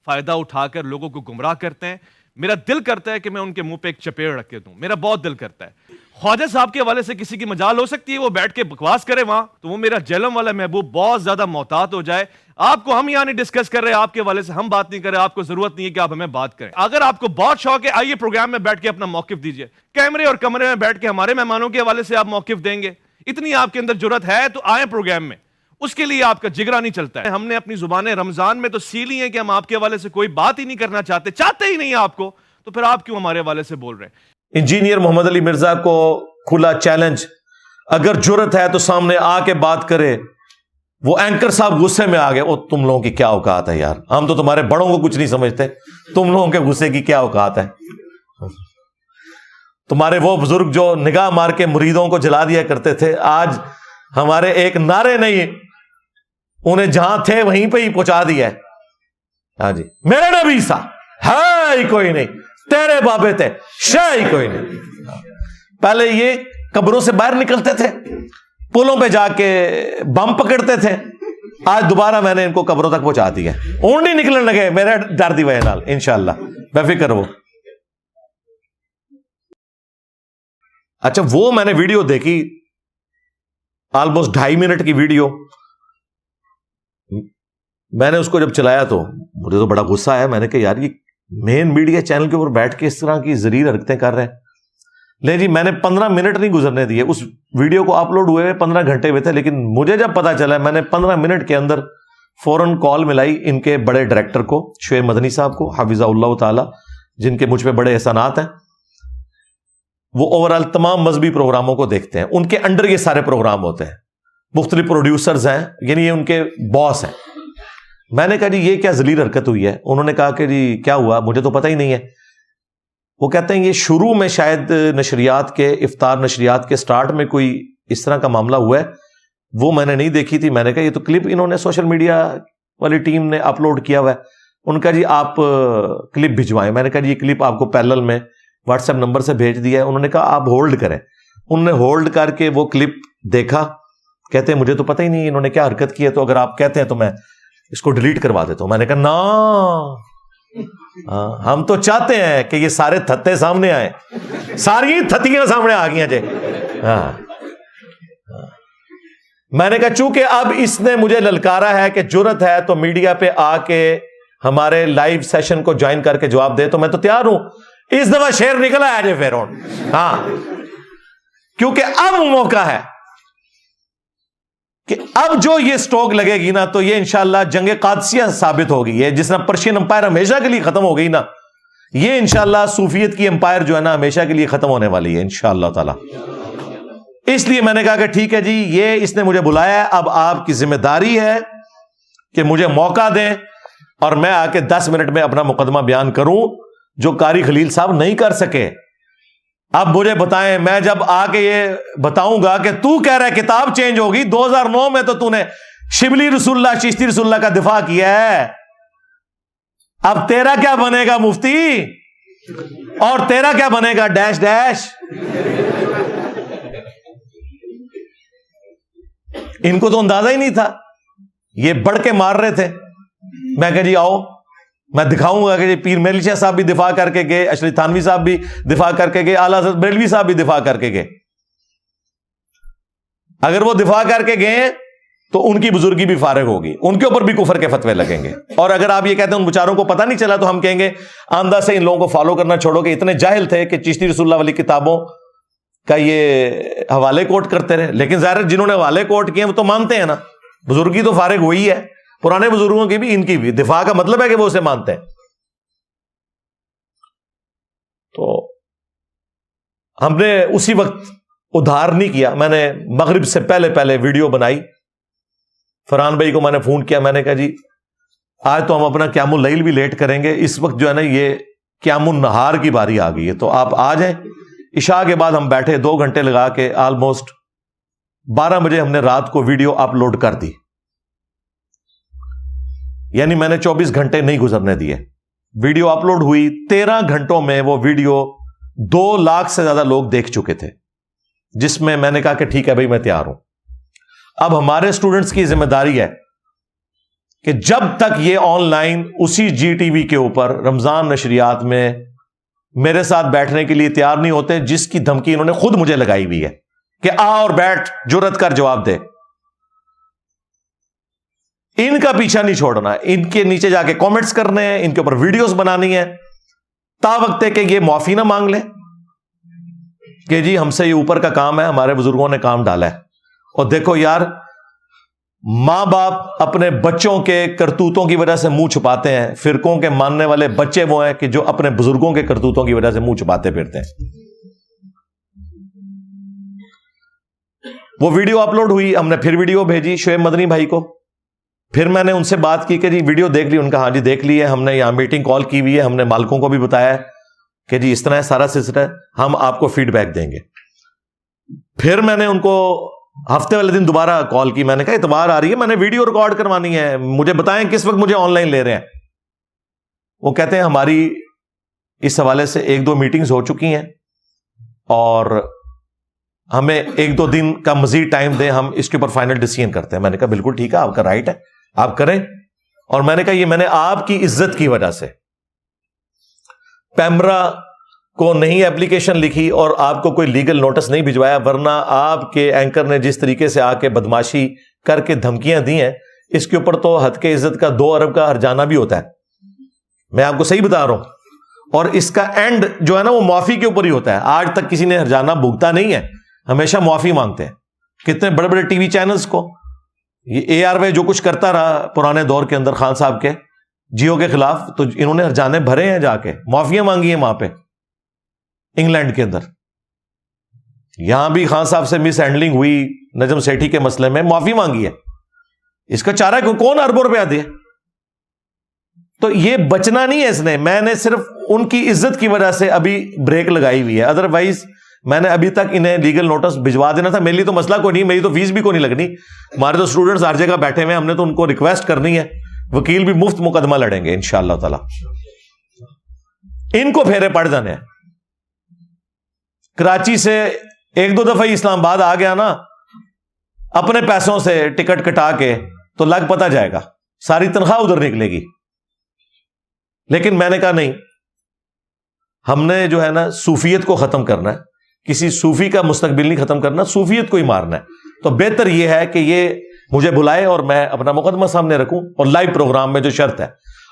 فائدہ اٹھا کر لوگوں کو گمراہ کرتے ہیں, میرا دل کرتا ہے کہ میں ان کے منہ پہ ایک چپیڑ رکھ کے دوں. میرا بہت دل کرتا ہے. خواجہ صاحب کے حوالے سے کسی کی مجال ہو سکتی ہے وہ بیٹھ کے بکواس کرے وہاں, تو وہ میرا جہلم والا محبوب بہت زیادہ محتاط ہو جائے. آپ کو ہم یہاں نہیں ڈسکس کر رہے, آپ کے حوالے سے ہم بات نہیں کر رہے, آپ کو ضرورت نہیں ہے کہ آپ ہمیں بات کریں. اگر آپ کو بہت شوق ہے, آئیے پروگرام میں بیٹھ کے اپنا موقف دیجئے. کیمرے اور کمرے میں بیٹھ کے ہمارے مہمانوں کے حوالے سے آپ موقف دیں گے, اتنی آپ کے اندر جرت ہے تو آئیں پروگرام میں. اس کے لیے آپ کا جگرا نہیں چلتا ہے. ہم نے اپنی زبانیں رمضان میں تو سی لی ہیں کہ ہم آپ کے حوالے سے کوئی بات ہی نہیں کرنا چاہتے ہی نہیں آپ کو, تو پھر آپ کیوں ہمارے حوالے سے بول رہے ہیں. انجینئر محمد علی مرزا کو کھلا چیلنج, اگر جرت ہے تو سامنے آ کے بات کرے. وہ اینکر صاحب غصے میں آ گئے, او تم لوگوں کی کیا اوقات ہے یار, ہم تو تمہارے بڑوں کو کچھ نہیں سمجھتے, تم لوگوں کے غصے کی کیا اوقات ہے. تمہارے وہ بزرگ جو نگاہ مار کے مریدوں کو جلا دیا کرتے تھے, آج ہمارے ایک نعرے نہیں انہیں جہاں تھے وہیں پہ ہی پہنچا دیا ہے. ہاں جی, میرے نبی سا ہے ہی کوئی نہیں, تیرے بابے تھے شے ہی کوئی نہیں. پہلے یہ قبروں سے باہر نکلتے تھے, پلوں پہ جا کے بم پکڑتے تھے, آج دوبارہ میں نے ان کو قبروں تک پہنچا دیا. اونٹ نہیں نکلنے لگے میرے ڈر دی وجہ نال, انشاءاللہ بے فکر ہو. اچھا, وہ میں نے ویڈیو دیکھی آلموسٹ 2.5 منٹ کی ویڈیو. میں نے اس کو جب چلایا تو مجھے تو بڑا غصہ آیا. میں نے کہا یار یہ مین میڈیا چینل کے اوپر بیٹھ کے اس طرح کی زریر حرکتیں کر رہے ہیں. لے جی, میں نے 15 منٹ نہیں گزرنے دیے. اس ویڈیو کو اپلوڈ ہوئے 15 گھنٹے ہوئے تھے, لیکن مجھے جب پتا چلا میں نے 15 منٹ کے اندر فوراً کال ملائی ان کے بڑے ڈائریکٹر کو, شعیب مدنی صاحب کو حفظہ اللہ تعالی, جن کے مجھ پہ بڑے احسانات ہیں. وہ اوورال تمام مذہبی پروگراموں کو دیکھتے ہیں, ان کے انڈر یہ سارے پروگرام ہوتے ہیں, مختلف پروڈیوسرز ہیں, یعنی یہ ان کے باس ہیں. میں نے کہا جی یہ کیا ذلیل حرکت ہوئی ہے. انہوں نے کہا کہ جی کیا ہوا, مجھے تو پتہ ہی نہیں ہے. وہ کہتے ہیں یہ شروع میں شاید نشریات کے افطار نشریات کے سٹارٹ میں کوئی اس طرح کا معاملہ ہوا ہے, وہ میں نے نہیں دیکھی تھی. میں نے کہا یہ تو کلپ انہوں نے سوشل میڈیا والی ٹیم نے اپلوڈ کیا ہوا ہے. ان کا جی آپ کلپ بھجوائیں. میں نے کہا جی یہ کلپ آپ کو پیرلل میں واٹس ایپ نمبر سے بھیج دیا ہے. انہوں نے کہا آپ ہولڈ کریں. انہوں نے ہولڈ کر کے وہ کلپ دیکھا. کہتے ہیں مجھے تو پتہ ہی نہیں انہوں نے کیا حرکت کی ہے, تو اگر آپ کہتے ہیں تو میں اس کو ڈیلیٹ کروا دیتا ہوں. میں نے کہا نا, ہم تو چاہتے ہیں کہ یہ سارے تھتے سامنے آئے, ساری تھتیاں سامنے آ گئی جی. ہاں میں نے کہا چونکہ اب اس نے مجھے للکارا ہے کہ جرت ہے تو میڈیا پہ آ کے ہمارے لائیو سیشن کو جوائن کر کے جواب دے, تو میں تو تیار ہوں. اس دفعہ شیر نکلا ہے جی فیرون. ہاں کیونکہ اب موقع ہے کہ اب جو یہ سٹوک لگے گی نا تو یہ انشاءاللہ جنگ قادسیہ ثابت ہوگی. یہ جس طرح پرشین امپائر ہمیشہ کے لیے ختم ہو گئی نا, یہ انشاءاللہ صوفیت کی امپائر جو ہے نا ہمیشہ کے لیے ختم ہونے والی ہے انشاءاللہ تعالی. اس لیے میں نے کہا کہ ٹھیک ہے جی, یہ اس نے مجھے بلایا ہے, اب آپ کی ذمہ داری ہے کہ مجھے موقع دیں اور میں آ کے 10 منٹ میں اپنا مقدمہ بیان کروں جو قاری خلیل صاحب نہیں کر سکے. اب مجھے بتائیں, میں جب آ کے یہ بتاؤں گا کہ تو کہہ رہا ہے کتاب چینج ہوگی, 2009 میں تو نے شبلی رسول اللہ چشتی رسول اللہ کا دفاع کیا ہے, اب تیرا کیا بنے گا مفتی, اور تیرا کیا بنے گا ڈیش ڈیش. ان کو تو اندازہ ہی نہیں تھا, یہ بڑھ کے مار رہے تھے. میں کہا جی آؤ میں دکھاؤں گا کہ جی پیر میرلی شاہ صاحب بھی دفاع کر کے گئے, اشرف تھانوی صاحب بھی دفاع کر کے گئے, اعلیٰ حضرت بریلوی صاحب بھی دفاع کر کے گئے. اگر وہ دفاع کر کے گئے تو ان کی بزرگی بھی فارغ ہوگی, ان کے اوپر بھی کفر کے فتوے لگیں گے. اور اگر آپ یہ کہتے ہیں ان بیچاروں کو پتہ نہیں چلا تو ہم کہیں گے آندہ سے ان لوگوں کو فالو کرنا چھوڑو کہ اتنے جاہل تھے کہ چشتی رسول اللہ والی کتابوں کا یہ حوالے کوٹ کرتے رہے. لیکن ظاہر جنہوں نے حوالے کوٹ کیے وہ تو مانتے ہیں نا, بزرگی تو فارغ ہوئی ہے, پرانے بزرگوں کی بھی ان کی بھی. دفاع کا مطلب ہے کہ وہ اسے مانتے ہیں. تو ہم نے اسی وقت ادھار نہیں کیا, میں نے مغرب سے پہلے ویڈیو بنائی. فرحان بھائی کو میں نے فون کیا, میں نے کہا جی آج تو ہم اپنا قیام اللیل بھی لیٹ کریں گے, اس وقت جو ہے نا یہ قیام النہار کی باری آ گئی ہے, تو آپ آ جائیں. عشاء کے بعد ہم بیٹھے 2 گھنٹے لگا کے آلموسٹ 12 بجے ہم نے رات کو ویڈیو اپلوڈ کر دی. یعنی میں نے 24 گھنٹے نہیں گزرنے دیے. ویڈیو اپلوڈ ہوئی 13 گھنٹوں میں وہ ویڈیو 2 لاکھ سے زیادہ لوگ دیکھ چکے تھے, جس میں میں نے کہا کہ ٹھیک ہے بھائی میں تیار ہوں. اب ہمارے اسٹوڈنٹس کی ذمہ داری ہے کہ جب تک یہ آن لائن اسی جی ٹی وی کے اوپر رمضان نشریات میں میرے ساتھ بیٹھنے کے لیے تیار نہیں ہوتے, جس کی دھمکی انہوں نے خود مجھے لگائی ہوئی ہے کہ آ اور بیٹھ, جرت کر جواب دے. ان کا پیچھا نہیں چھوڑنا, ان کے نیچے جا کے کامنٹس کرنے ہیں, ان کے اوپر ویڈیوز بنانی ہے, تا وقت ہے کہ یہ معافی نہ مانگ لیں کہ جی ہم سے یہ اوپر کا کام ہے, ہمارے بزرگوں نے کام ڈالا ہے. اور دیکھو یار, ماں باپ اپنے بچوں کے کرتوتوں کی وجہ سے منہ چھپاتے ہیں, فرقوں کے ماننے والے بچے وہ ہیں کہ جو اپنے بزرگوں کے کرتوتوں کی وجہ سے منہ چھپاتے پھرتے ہیں. وہ ویڈیو اپلوڈ ہوئی, ہم نے پھر ویڈیو بھیجی شعیب مدنی بھائی کو, پھر میں نے ان سے بات کی کہ جی ویڈیو دیکھ لی. ان کا ہاں جی دیکھ لی ہے, ہم نے یہاں میٹنگ کال کی ہوئی ہے, ہم نے مالکوں کو بھی بتایا ہے کہ جی اس طرح سارا سلسلہ ہے, ہم آپ کو فیڈ بیک دیں گے. پھر میں نے ان کو ہفتے والے دن دوبارہ کال کی, میں نے کہا اتوار آ رہی ہے, میں نے ویڈیو ریکارڈ کروانی ہے, مجھے بتائیں کس وقت مجھے آن لائن لے رہے ہیں. وہ کہتے ہیں ہماری اس حوالے سے 1-2 میٹنگز ہو چکی ہیں اور ہمیں 1-2 دن کا مزید ٹائم دیں, ہم اس کے اوپر فائنل ڈیسیژن کرتے ہیں. میں نے کہا بالکل ٹھیک ہے, آپ کا رائٹ ہے, آپ کریں. اور میں نے کہا یہ میں نے آپ کی عزت کی وجہ سے پیمرا کو نہیں اپلیکیشن لکھی اور آپ کو کوئی لیگل نوٹس نہیں بھجوایا, ورنہ آپ کے اینکر نے جس طریقے سے آ کے بدماشی کر کے دھمکیاں دی ہیں, اس کے اوپر تو حد کے عزت کا 2 ارب کا ہرجانہ بھی ہوتا ہے. میں آپ کو صحیح بتا رہا ہوں. اور اس کا اینڈ جو ہے نا وہ معافی کے اوپر ہی ہوتا ہے. آج تک کسی نے ہرجانہ بھگتا نہیں ہے, ہمیشہ معافی مانگتے ہیں. کتنے بڑے بڑے ٹی وی چینلز کو یہ اے آر وائی جو کچھ کرتا رہا پرانے دور کے اندر خان صاحب کے جیو کے خلاف, تو انہوں نے ہرجانے بھرے ہیں, جا کے معافیاں مانگی ہیں وہاں پہ انگلینڈ کے اندر. یہاں بھی خان صاحب سے مس ہینڈلنگ ہوئی نجم سیٹھی کے مسئلے میں, معافی مانگی ہے. اس کا چارہ کون اربوں روپیہ دے. تو یہ بچنا نہیں ہے اس نے, میں نے صرف ان کی عزت کی وجہ سے ابھی بریک لگائی ہوئی ہے. ادروائز میں نے ابھی تک انہیں لیگل نوٹس بھجوا دینا تھا. میرے لیے تو مسئلہ کوئی نہیں, میری تو فیس بھی کوئی نہیں لگنی. ہمارے تو اسٹوڈنٹس ہر جگہ بیٹھے ہوئے ہیں, ہم نے تو ان کو ریکویسٹ کرنی ہے, وکیل بھی مفت مقدمہ لڑیں گے انشاءاللہ تعالی. ان کو پھیرے پڑ جانے ہیں. کراچی سے 1-2 دفعہ اسلام آباد آ گیا نا اپنے پیسوں سے ٹکٹ کٹا کے, تو لگ پتہ جائے گا, ساری تنخواہ ادھر نکلے گی. لیکن میں نے کہا نہیں, ہم نے جو ہے نا صوفیت کو ختم کرنا ہے, کسی صوفی کا مستقبل نہیں ختم کرنا, صوفیت کو ہی مارنا ہے. تو بہتر یہ ہے کہ یہ مجھے بلائے اور میں اپنا مقدمہ سامنے رکھوں, اور لائیو پروگرام میں جو شرط ہے.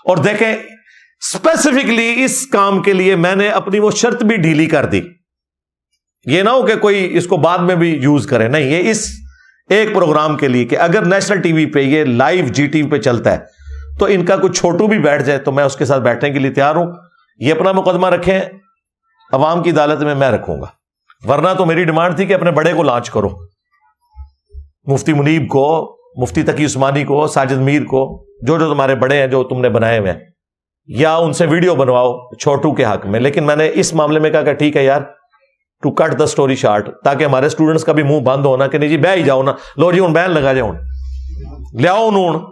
اور دیکھیں اسپیسیفکلی اس کام کے لیے میں نے اپنی وہ شرط بھی ڈھیلی کر دی. یہ نہ ہو کہ کوئی اس کو بعد میں بھی یوز کرے, نہیں, یہ اس ایک پروگرام کے لیے کہ اگر نیشنل ٹی وی پہ یہ لائیو جی ٹی وی پہ چلتا ہے تو ان کا کچھ چھوٹو بھی بیٹھ جائے تو میں اس کے ساتھ بیٹھنے کے لیے تیار ہوں. یہ اپنا مقدمہ رکھیں, عوام کی عدالت میں رکھوں گا. ورنہ تو میری ڈیمانڈ تھی کہ اپنے بڑے کو لانچ کرو, مفتی منیب کو, مفتی تقی عثمانی کو, ساجد میر کو, جو جو تمہارے بڑے ہیں جو تم نے بنائے ہوئے ہیں, یا ان سے ویڈیو بنواؤ چھوٹو کے حق میں. لیکن میں نے اس معاملے میں کہا کہ ٹھیک ہے یار, to cut the story short, تاکہ ہمارے اسٹوڈنٹس کا بھی منہ بند ہونا کہ نہیں جی بہ ہی جاؤ نا, لو جی ہوں بین لگا جاؤ, لیاؤ نون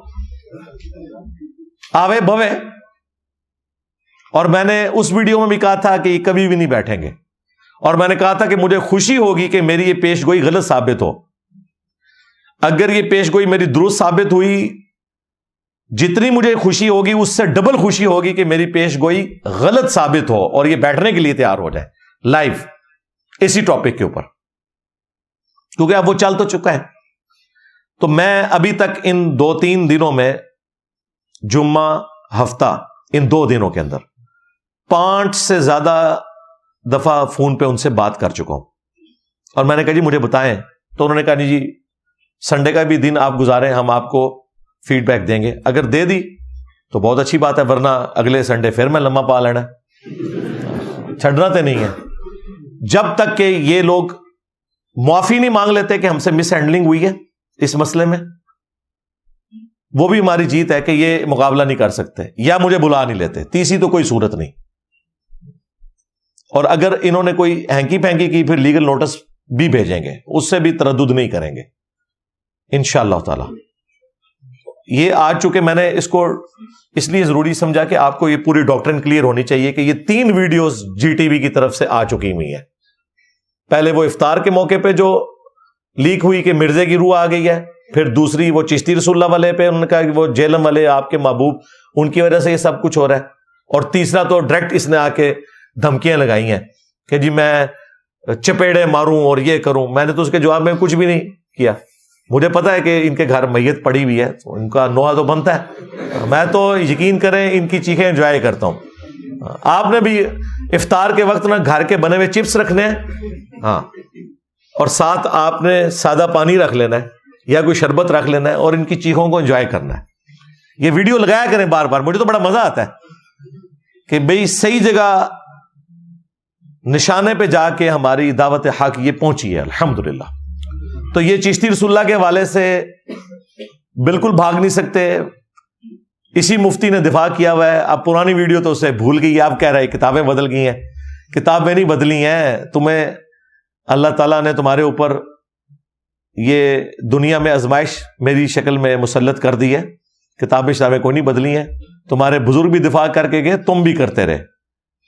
آوے بھوے. اور میں نے اس ویڈیو میں بھی کہا تھا کہ یہ کبھی بھی نہیں بیٹھیں گے, اور میں نے کہا تھا کہ مجھے خوشی ہوگی کہ میری یہ پیش گوئی غلط ثابت ہو. اگر یہ پیش گوئی میری درست ثابت ہوئی, جتنی مجھے خوشی ہوگی اس سے ڈبل خوشی ہوگی کہ میری پیش گوئی غلط ثابت ہو اور یہ بیٹھنے کے لیے تیار ہو جائے لائیو اسی ٹاپک کے اوپر, کیونکہ اب وہ چل تو چکا ہے. تو میں ابھی تک ان 2-3 دنوں میں, جمعہ ہفتہ, ان 2 دنوں کے اندر 5 سے زیادہ دفعہ فون پہ ان سے بات کر چکا ہوں. اور میں نے کہا جی مجھے بتائیں, تو انہوں نے کہا جی سنڈے کا بھی دن آپ گزاریں, ہم آپ کو فیڈ بیک دیں گے. اگر دے دی تو بہت اچھی بات ہے, ورنہ اگلے سنڈے پھر میں لمحہ پا لینا, چھڑنا تو نہیں ہے. جب تک کہ یہ لوگ معافی نہیں مانگ لیتے کہ ہم سے مس ہینڈلنگ ہوئی ہے اس مسئلے میں, وہ بھی ہماری جیت ہے کہ یہ مقابلہ نہیں کر سکتے یا مجھے بلا نہیں لیتے. تیسری تو کوئی صورت نہیں. اور اگر انہوں نے کوئی ہینکی پھینکی کی پھر لیگل نوٹس بھی بھیجیں گے, اس سے بھی تردد نہیں کریں گے انشاءاللہ تعالی. یہ آج چونکہ میں نے اس کو اس لیے ضروری سمجھا کہ آپ کو یہ پوری ڈاکٹرن کلیئر ہونی چاہیے کہ یہ 3 ویڈیوز جی ٹی وی کی طرف سے آ چکی ہوئی ہیں. پہلے وہ افطار کے موقع پہ جو لیک ہوئی کہ مرزے کی روح آ گئی ہے, پھر دوسری وہ چشتی رسول اللہ والے پہ انہوں نے کہا کہ وہ جیلم والے آپ کے محبوب, ان کی وجہ سے یہ سب کچھ ہو رہا ہے. اور تیسرا تو ڈائریکٹ اس نے آ کے دھمکیاں لگائی ہیں کہ جی میں چپیڑے ماروں اور یہ کروں. میں نے تو اس کے جواب میں کچھ بھی نہیں کیا. مجھے پتا ہے کہ ان کے گھر میت پڑی ہوئی ہے, تو ان کا نوحہ تو بنتا ہے. میں تو یقین کریں ان کی چیخیں انجوائے کرتا ہوں. آپ نے بھی افطار کے وقت نا گھر کے بنے ہوئے چپس رکھنے ہیں, ہاں, اور ساتھ آپ نے سادہ پانی رکھ لینا ہے یا کوئی شربت رکھ لینا ہے اور ان کی چیخوں کو انجوائے کرنا ہے. یہ ویڈیو لگایا کریں بار بار, مجھے تو بڑا مزہ آتا ہے کہ بھئی صحیح جگہ نشانے پہ جا کے ہماری دعوت حق یہ پہنچی ہے الحمدللہ. تو یہ چشتی رسول اللہ کے حوالے سے بالکل بھاگ نہیں سکتے. اسی مفتی نے دفاع کیا ہوا ہے. اب پرانی ویڈیو تو اسے بھول گئی, آپ کہہ رہے کتابیں بدل گئی ہیں. کتابیں نہیں بدلی ہیں, تمہیں اللہ تعالیٰ نے تمہارے اوپر یہ دنیا میں آزمائش میری شکل میں مسلط کر دی ہے. کتابیں شتابیں کوئی نہیں بدلی ہیں. تمہارے بزرگ بھی دفاع کر کے گئے, تم بھی کرتے رہے.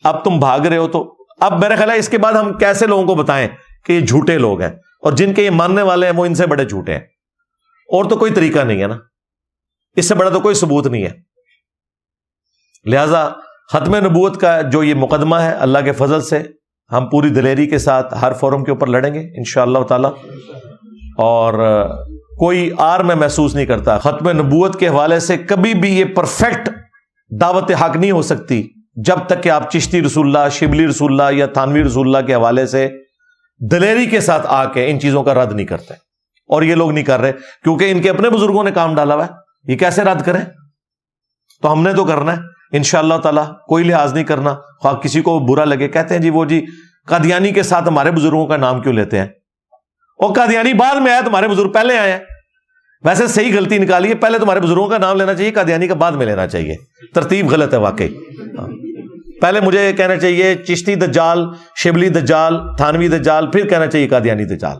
اب تم بھاگ رہے ہو, تو اب میرا خیال ہے اس کے بعد ہم کیسے لوگوں کو بتائیں کہ یہ جھوٹے لوگ ہیں, اور جن کے یہ ماننے والے ہیں وہ ان سے بڑے جھوٹے ہیں. اور تو کوئی طریقہ نہیں ہے نا, اس سے بڑا تو کوئی ثبوت نہیں ہے. لہذا ختم نبوت کا جو یہ مقدمہ ہے, اللہ کے فضل سے ہم پوری دلیری کے ساتھ ہر فورم کے اوپر لڑیں گے انشاءاللہ تعالی. اور کوئی آر میں محسوس نہیں کرتا. ختم نبوت کے حوالے سے کبھی بھی یہ پرفیکٹ دعوت حق نہیں ہو سکتی جب تک کہ آپ چشتی رسول اللہ, شبلی رسول اللہ یا تھانوی رسول اللہ کے حوالے سے دلیری کے ساتھ آ کے ان چیزوں کا رد نہیں کرتے. اور یہ لوگ نہیں کر رہے کیونکہ ان کے اپنے بزرگوں نے کام ڈالا ہوا ہے. یہ کیسے رد کریں؟ تو ہم نے تو کرنا ہے انشاءاللہ تعالی, کوئی لحاظ نہیں کرنا. خواہ کسی کو برا لگے, کہتے ہیں جی وہ جی قادیانی کے ساتھ ہمارے بزرگوں کا نام کیوں لیتے ہیں, اور قادیانی بعد میں آیا, تمہارے بزرگ پہلے آئے ہیں. ویسے صحیح غلطی نکالی ہے, پہلے تمہارے بزرگوں کا نام لینا چاہیے, قادیانی کا بعد میں لینا چاہیے. ترتیب غلط ہے واقعی. پہلے مجھے کہنا چاہیے چشتی دجال، شبلی دجال، تھانوی دجال، پھر کہنا چاہیے قادیانی دجال.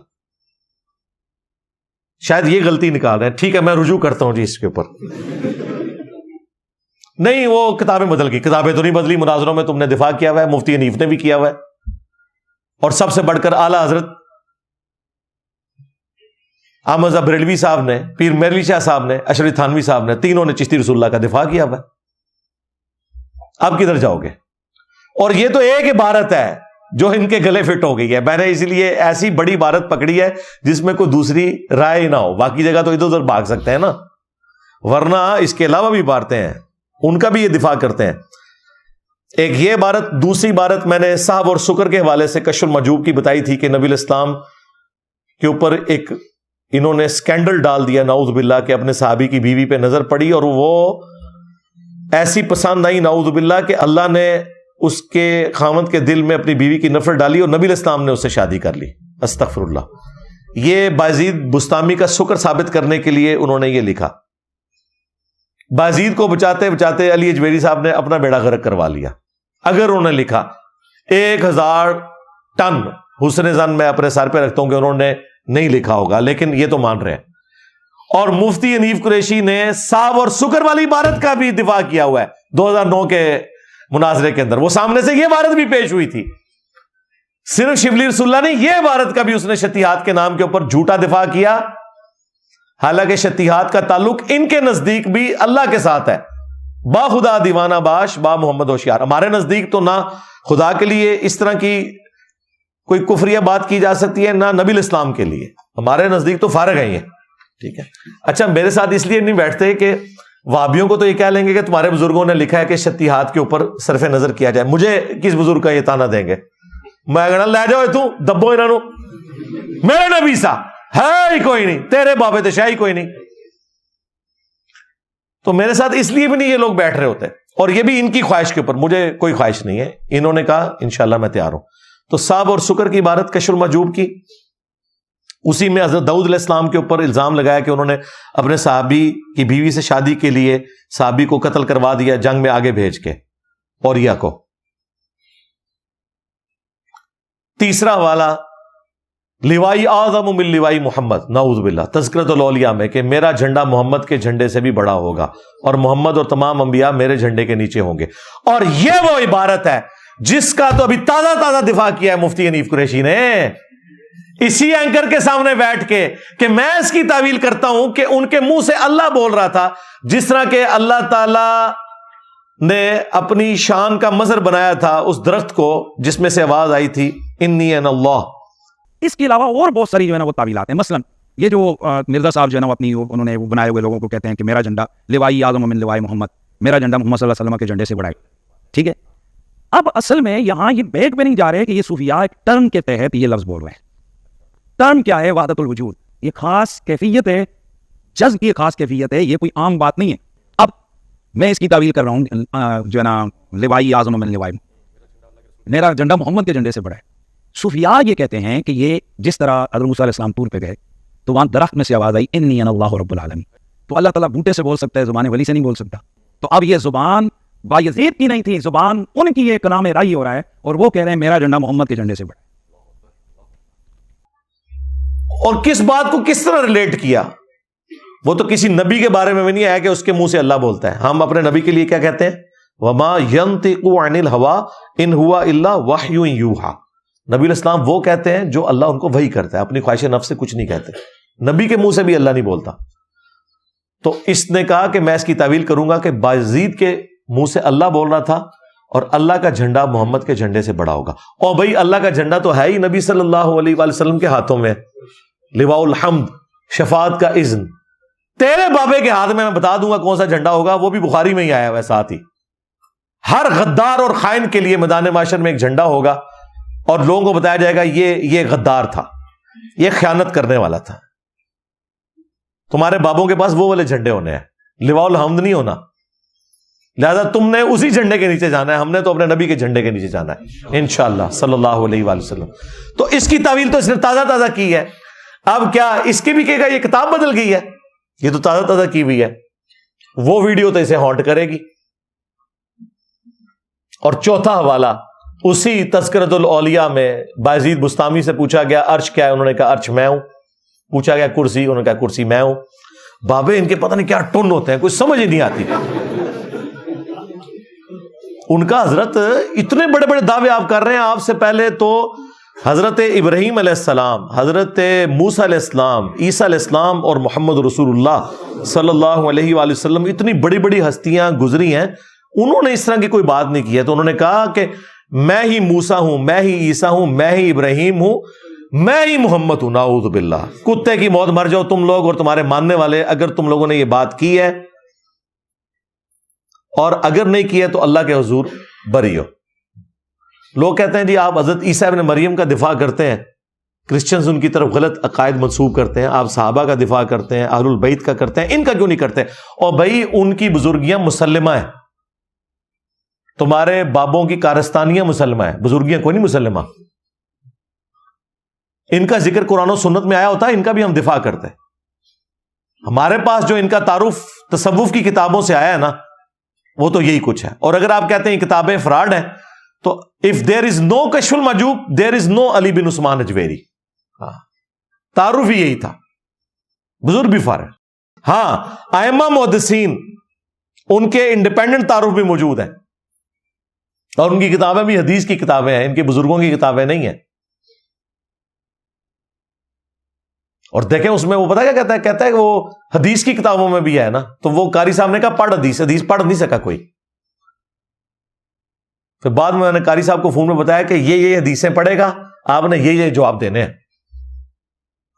شاید یہ غلطی نکال رہے ہیں. ٹھیک ہے میں رجوع کرتا ہوں جی اس کے اوپر. نہیں وہ کتابیں بدل گئی. کتابیں تو نہیں بدلی، مناظروں میں تم نے دفاع کیا ہوا ہے، مفتی حنیف نے بھی کیا ہوا ہے، اور سب سے بڑھ کر اعلی حضرت احمد رضا بریلوی صاحب نے، پیر میرلی شاہ صاحب نے، اشرف تھانوی صاحب نے، تینوں نے چشتی رسول اللہ کا دفاع کیا ہوا ہے. اب کدھر جاؤ گے؟ اور یہ تو ایک عبارت ہے جو ان کے گلے فٹ ہو گئی ہے. میں نے اس لیے ایسی بڑی عبارت پکڑی ہے جس میں کوئی دوسری رائے ہی نہ ہو. باقی جگہ تو ادھر ادھر بھاگ سکتے ہیں نا، ورنہ اس کے علاوہ بھی عبارتیں ہیں، ان کا بھی یہ دفاع کرتے ہیں. ایک یہ عبارت. دوسری عبارت میں نے صحب اور سکر کے حوالے سے کشف المحجوب کی بتائی تھی کہ نبی الاسلام کے اوپر ایک انہوں نے سکینڈل ڈال دیا نعوذ باللہ کہ اپنے صحابی کی بیوی پہ نظر پڑی اور وہ ایسی پسند آئی نعوذ باللہ کہ اللہ نے اس کے خاوند کے دل میں اپنی بیوی کی نفرت ڈالی اور نبی الاسلام نے اس سے شادی کر لی. استغفر اللہ. یہ بازید بستامی کا شکر ثابت کرنے کے لیے انہوں نے یہ لکھا. بازید کو بچاتے بچاتے علی اجمیری صاحب نے اپنا بیڑا غرق کروا لیا. اگر انہوں نے لکھا 1000 ٹن حسن زن میں اپنے سر پہ رکھتا ہوں کہ انہوں نے نہیں لکھا ہوگا، لیکن یہ تو مان رہے ہیں. اور مفتی حنیف قریشی نے صاحب اور سکر والی عبارت کا بھی دفاع کیا ہوا ہے 2009 کے مناظرے کے اندر. وہ سامنے سے یہ عبارت بھی پیش ہوئی تھی. صرف شبلی رسول اللہ نے یہ عبارت کا بھی اس نے شتیہات کے نام کے اوپر جھوٹا دفاع کیا، حالانکہ شتیہات کا تعلق ان کے نزدیک بھی اللہ کے ساتھ ہے. با خدا دیوانہ باش با محمد ہوشیار. ہمارے نزدیک تو نہ خدا کے لیے اس طرح کی کوئی کفریہ بات کی جا سکتی ہے، نہ نبی الاسلام کے لیے. ہمارے نزدیک تو فارغ ہیں یہ. ٹھیک ہے. اچھا میرے ساتھ اس لیے نہیں بیٹھتے کہ وہابیوں کو تو یہ کہہ لیں گے کہ تمہارے بزرگوں نے لکھا ہے کہ شتیہات کے اوپر صرف نظر کیا جائے. مجھے کس بزرگ کا یہ تانا دیں گے؟ میں کہنا لے جاؤ تو دبو انہوں میرے نبی سا ہے ہی کوئی نہیں، تیرے بابے تو شاہی کوئی نہیں. تو میرے ساتھ اس لیے بھی نہیں یہ لوگ بیٹھ رہے ہوتے، اور یہ بھی ان کی خواہش کے اوپر. مجھے کوئی خواہش نہیں ہے. انہوں نے کہا انشاءاللہ میں تیار ہوں. تو صاحب اور سکر کی عبارت کشف المحجوب کی، اسی میں حضرت داؤد علیہ السلام کے اوپر الزام لگایا کہ انہوں نے اپنے صحابی کی بیوی سے شادی کے لیے صحابی کو قتل کروا دیا جنگ میں آگے بھیج کے، اوریا کو. تیسرا حوالہ لوائی اعظم من لوائی محمد، نعوذ باللہ، تذکرۃ الاولیاء میں کہ میرا جھنڈا محمد کے جھنڈے سے بھی بڑا ہوگا اور محمد اور تمام انبیاء میرے جھنڈے کے نیچے ہوں گے. اور یہ وہ عبارت ہے جس کا تو ابھی تازہ دفاع کیا ہے مفتی حنیف قریشی نے اسی اینکر کے سامنے بیٹھ کے کہ میں اس کی تعویل کرتا ہوں کہ ان کے منہ سے اللہ بول رہا تھا، جس طرح کہ اللہ تعالی نے اپنی شان کا مظہر بنایا تھا اس درخت کو جس میں سے آواز آئی تھی انی انا اللہ. اس کے علاوہ اور بہت ساری جو ہے نا وہ تعویلات ہیں. مثلا یہ جو مرزا صاحب جو ہے نا اپنی انہوں نے بنائے ہوئے لوگوں کو کہتے ہیں کہ میرا جھنڈا لوائی اعظم من لوائی محمد، میرا جھنڈا محمد صلی اللہ علیہ وسلم کے جھنڈے سے بڑا ہے. ٹھیک ہے. اب اصل میں یہاں یہ بیک پہ نہیں جا رہے کہ یہ صوفیاء ایک ٹرم کے تحت یہ لفظ بول رہے ہیں. ٹرم کیا ہے؟ وحدت الوجود. یہ خاص کیفیت ہے، جذب کی خاص کیفیت ہے، یہ کوئی عام بات نہیں ہے. اب میں اس کی تعویل کر رہا ہوں جو ہے نا لوائی اعظم من لوائی، میرا جھنڈا محمد کے جھنڈے سے بڑا ہے. صوفیاء یہ کہتے ہیں کہ یہ جس طرح حضرت موسیٰ علیہ السلام طور پہ گئے تو وہاں درخت میں سے آواز آئی انی انا اللہ رب العالمین. تو اللہ تعالیٰ بوٹے سے بول سکتا ہے، زبان ولی سے نہیں بول سکتا. تو اب یہ زبان بایزید کی نہیں تھی، زبان ان کی یہ کلام رائی ہو رہا ہے اور وہ کہہ رہے ہیں میرا جھنڈا محمد کے جھنڈے سے بڑا ہے. اور کس بات کو کس طرح ریلیٹ کیا؟ وہ تو کسی نبی کے بارے میں بھی نہیں آیا کہ اس کے منہ سے اللہ بولتا ہے. ہم اپنے نبی کے لیے کیا کہتے ہیں؟ وما ينطق عن الهوى ان هو الا وحی یوحى. نبی الاسلام وہ کہتے ہیں جو اللہ ان کو وحی کرتا ہے، اپنی خواہش نفس سے کچھ نہیں کہتے. نبی کے منہ سے بھی اللہ نہیں بولتا. تو اس نے کہا کہ میں اس کی تعویل کروں گا کہ بازید کے منہ سے اللہ بول رہا تھا اور اللہ کا جھنڈا محمد کے جھنڈے سے بڑا ہوگا. اور بھائی اللہ کا جھنڈا تو ہے ہی نبی صلی اللہ علیہ وآلہ وسلم کے ہاتھوں میں، لواء الحمد، شفاعت کا اذن. تیرے بابے کے ہاتھ میں بتا دوں گا کون سا جھنڈا ہوگا، وہ بھی بخاری میں ہی آیا ہوا ہے. ساتھ ہی ہر غدار اور خائن کے لیے میدان محشر میں ایک جھنڈا ہوگا اور لوگوں کو بتایا جائے گا یہ غدار تھا، یہ خیانت کرنے والا تھا. تمہارے بابوں کے پاس وہ والے جھنڈے ہونے ہیں، لواء الحمد نہیں ہونا. لہذا تم نے اسی جھنڈے کے نیچے جانا ہے، ہم نے تو اپنے نبی کے جھنڈے کے نیچے جانا ہے انشاءاللہ صلی اللہ علیہ وآلہ وسلم. تو اس کی تعویل تو اس نے تازہ کی ہے. اب کیا اس کے بھی کہے گا یہ کتاب بدل گئی ہے؟ یہ تو تازہ کی ہوئی ہے. وہ ویڈیو تو اسے ہانٹ کرے گی. اور چوتھا حوالہ اسی تذکرۃ الاولیاء میں بایزید بستامی سے پوچھا گیا عرش کیا ہے، انہوں نے کہا عرش میں ہوں. پوچھا گیا کرسی، انہوں نے کہا کرسی میں ہوں. بابے ان کے پتہ نہیں کیا ٹن ہوتے ہیں، کچھ سمجھ ہی نہیں آتی. ان کا حضرت اتنے بڑے بڑے دعوے آپ کر رہے ہیں. آپ سے پہلے تو حضرت ابراہیم علیہ السلام، حضرت موسیٰ علیہ السلام، عیسیٰ علیہ السلام اور محمد رسول اللہ صلی اللہ علیہ وآلہ وسلم، اتنی بڑی بڑی ہستیاں گزری ہیں، انہوں نے اس طرح کی کوئی بات نہیں کی ہے. تو انہوں نے کہا کہ میں ہی موسیٰ ہوں، میں ہی عیسیٰ ہوں، میں ہی ابراہیم ہوں، میں ہی محمد ہوں. نعوذ باللہ. کتے کی موت مر جاؤ تم لوگ اور تمہارے ماننے والے، اگر تم لوگوں نے یہ بات کی ہے، اور اگر نہیں کی ہے تو اللہ کے حضور بری ہو. لوگ کہتے ہیں جی آپ حضرت عیسیٰ ابن مریم کا دفاع کرتے ہیں، کرسچنز ان کی طرف غلط عقائد منسوب کرتے ہیں، آپ صحابہ کا دفاع کرتے ہیں، اہل البیت کا کرتے ہیں، ان کا کیوں نہیں کرتے؟ اور بھائی ان کی بزرگیاں مسلمہ ہیں، تمہارے بابوں کی کارستانیاں مسلمہ ہیں، بزرگیاں کوئی نہیں مسلمہ. ان کا ذکر قرآن و سنت میں آیا ہوتا ہے، ان کا بھی ہم دفاع کرتے ہیں. ہمارے پاس جو ان کا تعارف تصوف کی کتابوں سے آیا ہے نا، وہ تو یہی کچھ ہے. اور اگر آپ کہتے ہیں یہ کتابیں فراڈ ہیں، تو if there is no کشف المحجوب there is no علی بن عثمان اجویری. تعارف ہی یہی تھا، بزرگ بھی فارغ. ہاں ائمہ محدثین ان کے انڈیپینڈنٹ تعارف بھی موجود ہیں، اور ان کی کتابیں بھی حدیث کی کتابیں ہیں، ان کے بزرگوں کی کتابیں نہیں ہیں. اور دیکھیں اس میں وہ پتہ کیا کہتا ہے کہ وہ حدیث کی کتابوں میں بھی ہے نا. تو وہ قاری صاحب نے کہا پڑھ حدیث پڑھ نہیں سکا کوئی. پھر بعد میں نے قاری صاحب کو فون میں بتایا کہ یہ حدیثیں پڑھے گا، آپ نے یہ جواب دینے ہیں.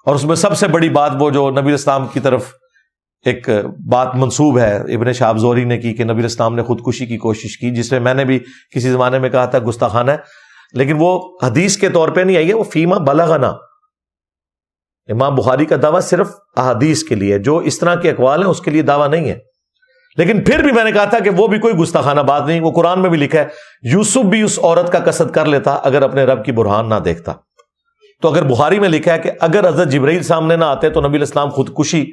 اور اس میں سب سے بڑی بات وہ جو نبی اسلام کی طرف ایک بات منسوب ہے ابن شہاب زہری نے کی کہ نبی اسلام نے خودکشی کی کوشش کی، جس میں میں نے بھی کسی زمانے میں کہا تھا گستاخانہ ہے، لیکن وہ حدیث کے طور پہ نہیں آئی ہے، وہ فیما بلغنا. امام بخاری کا دعویٰ صرف احادیث کے لیے، جو اس طرح کے اقوال ہیں اس کے لیے دعویٰ نہیں ہے. لیکن پھر بھی میں نے کہا تھا کہ وہ بھی کوئی گستاخانہ بات نہیں. وہ قرآن میں بھی لکھا ہے یوسف بھی اس عورت کا قصد کر لیتا اگر اپنے رب کی برہان نہ دیکھتا. تو اگر بخاری میں لکھا ہے کہ اگر حضرت جبرائیل سامنے نہ آتے تو نبی اسلام خودکشی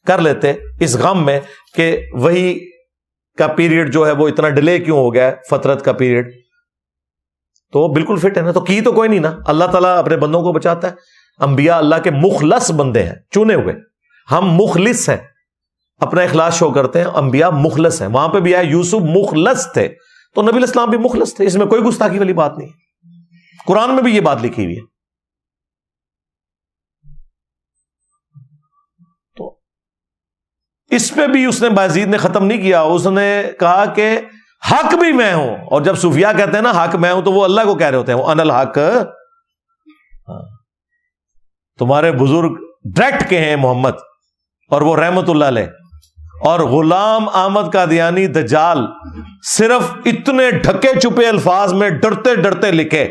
کر لیتے اس غم میں کہ وہی کا پیریڈ جو ہے وہ اتنا ڈیلے کیوں ہو گیا ہے، فترت کا پیریڈ، تو بالکل فٹ ہے نا. تو کی تو کوئی نہیں نا. اللہ تعالیٰ اپنے بندوں کو بچاتا ہے. انبیاء اللہ کے مخلص بندے ہیں، چنے ہوئے. ہم مخلص ہیں، اپنا اخلاص شو کرتے ہیں. انبیاء مخلص ہیں. وہاں پہ بھی آیا یوسف مخلص تھے، تو نبی اسلام بھی مخلص تھے. اس میں کوئی گستاخی والی بات نہیں. قرآن میں بھی یہ بات لکھی ہوئی ہے. تو اس پہ بھی اس نے بازید نے ختم نہیں کیا. اس نے کہا کہ حق بھی میں ہوں. اور جب صوفیاء کہتے ہیں نا حق میں ہوں، تو وہ اللہ کو کہہ رہے ہوتے ہیں، وہ ان الحق. تمہارے بزرگ ڈائریکٹ کے ہیں محمد، اور وہ رحمت اللہ علیہ. اور غلام احمد قادیانی دجال صرف اتنے ڈھکے چھپے الفاظ میں ڈرتے ڈرتے لکھے